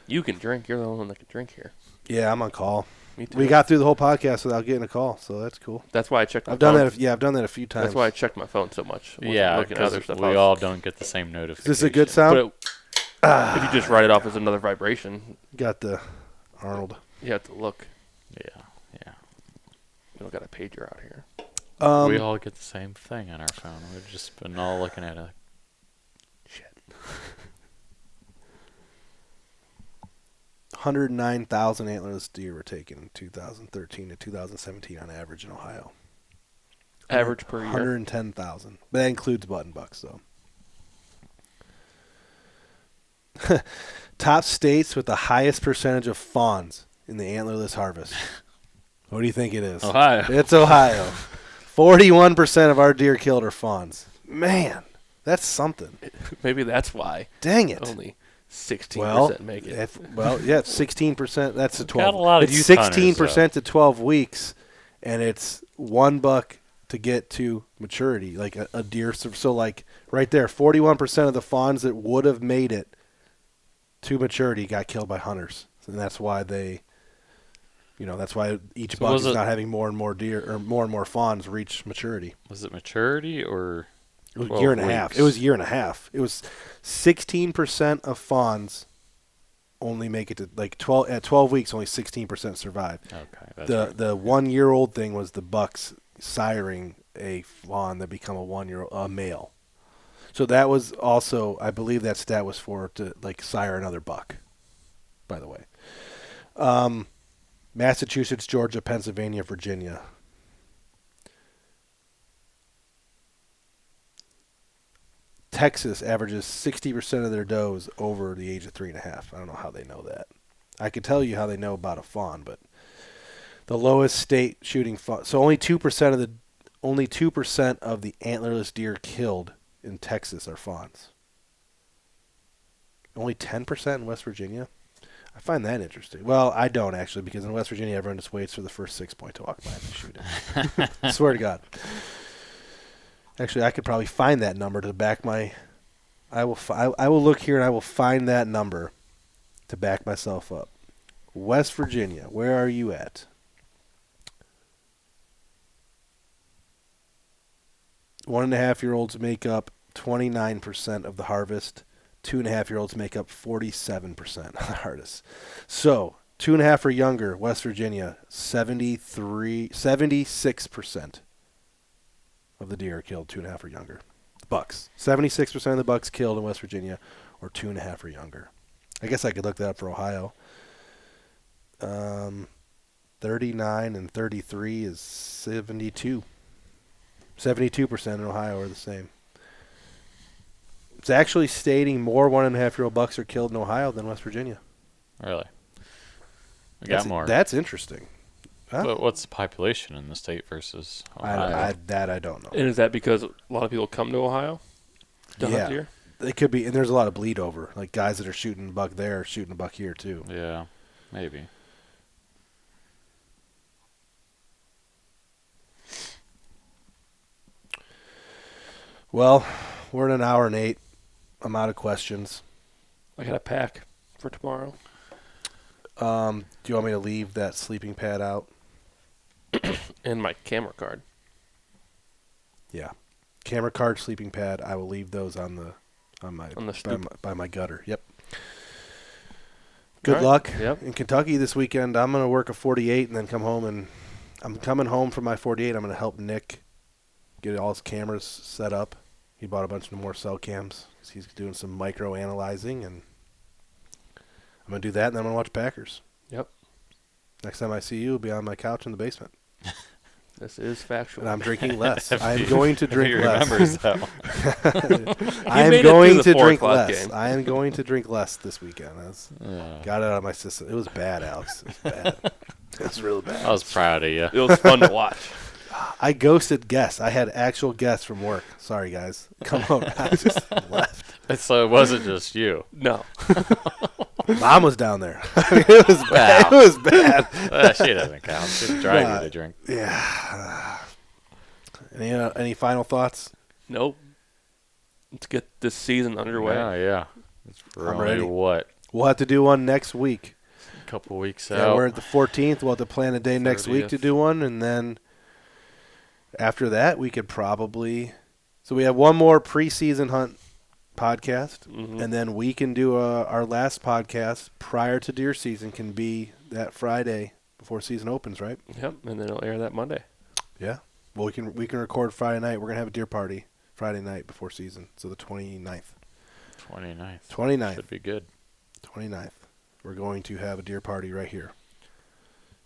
You can drink. You're the only one that can drink here. Yeah, I'm on call. Me too. We got through the whole podcast without getting a call, so that's cool. That's why I checked my phone. I've done that a few times. That's why I checked my phone so much. Yeah, because we all don't get the same notification. Is this a good sound? If you just write it off as another vibration. Got the Arnold. You have to look. Yeah. We don't got a pager out here. We all get the same thing on our phone. We've just been all looking at it. Shit. 109,000 antlerless deer were taken in 2013 to 2017 on average in Ohio. Average per year? 110,000. But that includes button bucks, though. Top states with the highest percentage of fawns in the antlerless harvest. What do you think it is? Ohio. It's Ohio. 41% of our deer killed are fawns. Man, that's something. Maybe that's why. Dang it. Only 16% make it. 16%. That's a 12. Got a lot of it's youth 16% to 12 weeks, and it's one buck to get to maturity, like a deer. So, like, right there, 41% of the fawns that would have made it to maturity got killed by hunters. And that's why that's why each buck is not having more and more deer or more and more fawns reach maturity. Was it maturity or it was a year and a half? It was a year and a half. It was 16% of fawns only make it to like 12 at 12 weeks. Only 16% survive. Okay, that's the 1 year old thing was the bucks siring a fawn that become a male. So that was also, I believe that stat was for to like sire another buck. By the way. Massachusetts, Georgia, Pennsylvania, Virginia. Texas averages 60% of their does over the age of 3.5. I don't know how they know that. I could tell you how they know about a fawn, but the lowest state shooting fawn. So only 2% of the antlerless deer killed in Texas are fawns. Only 10% in West Virginia. I find that interesting. Well, I don't actually, because in West Virginia, everyone just waits for the first 6 point to walk by and shoot it. I swear to God. Actually, I could probably find that number to back my. I will look here and I will find that number to back myself up. West Virginia, where are you at? 1.5-year-olds make up 29% of the harvest. 2.5-year-olds make up 47% of the harvest. So 2.5 or younger, West Virginia, 76% of the deer are killed 2.5 or younger. Bucks. 76% of the bucks killed in West Virginia or 2.5 or younger. I guess I could look that up for Ohio. 39 and 33 is 72. 72% in Ohio are the same. It's actually stating more 1.5-year-old bucks are killed in Ohio than West Virginia. Really? We got more. That's interesting. Huh? But what's the population in the state versus Ohio? I don't know. And is that because a lot of people come to Ohio to hunt deer? It could be, and there's a lot of bleed over. Like guys that are shooting a buck there, shooting a buck here too. Yeah, maybe. Well, we're at 1 hour and 8. I'm out of questions. I got a pack for tomorrow. Do you want me to leave that sleeping pad out? And my camera card. Yeah. Camera card, sleeping pad, I will leave those on the stoop. By my gutter. Yep. Good luck in Kentucky this weekend. I'm going to work a 48 and then come home, and I'm coming home from my 48. I'm going to help Nick get all his cameras set up. He bought a bunch of more cell cams because he's doing some micro analyzing, and I'm going to do that, and then I'm going to watch Packers. Yep. Next time I see you, it'll be on my couch in the basement. This is factual. And I'm drinking less. I'm going to drink less. Remembers that one. I am going to drink less. I am going to drink less this weekend. Got it out of my system. It was bad, Alex. It was bad. It was real bad. I was proud of you. It was fun to watch. I ghosted guests. I had actual guests from work. Sorry, guys. Come on. I just left. So it wasn't just you. No. Mom was down there. I mean, it was bad. Wow. It was bad. She doesn't count. She's driving you to drink. Yeah. Any final thoughts? Nope. Let's get this season underway. Yeah. It's I'm really ready. what? We'll have to do one next week. A couple weeks Yeah, out. we're at the 14th. We'll have to plan a day next week to 30th. do one, and then after that, we could probably. So we have one more preseason hunt podcast, and then we can do our last podcast prior to deer season. Can be that Friday before season opens, right? Yep, and then it'll air that Monday. Yeah. Well, we can record Friday night. We're gonna have a deer party Friday night before season, so the 29th. 29th. 29th. Should be good. 29th. We're going to have a deer party right here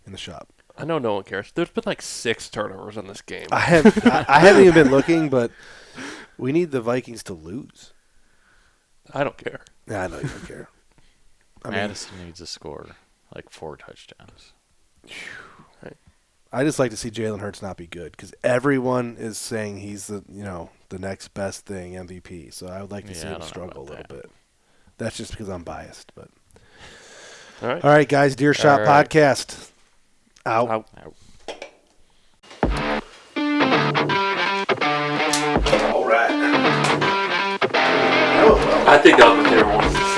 in the shop. I know no one cares. There's been like 6 turnovers on this game. I haven't even been looking, but we need the Vikings to lose. I don't care. Yeah, I know you don't care. Madison needs to score like 4 touchdowns. I just like to see Jalen Hurts not be good because everyone is saying he's the next best thing MVP. So I would like to see him struggle a little bit. That's just because I'm biased. But All all right, guys, Deer Shot Podcast out. Out. All right. I think that was my favorite one.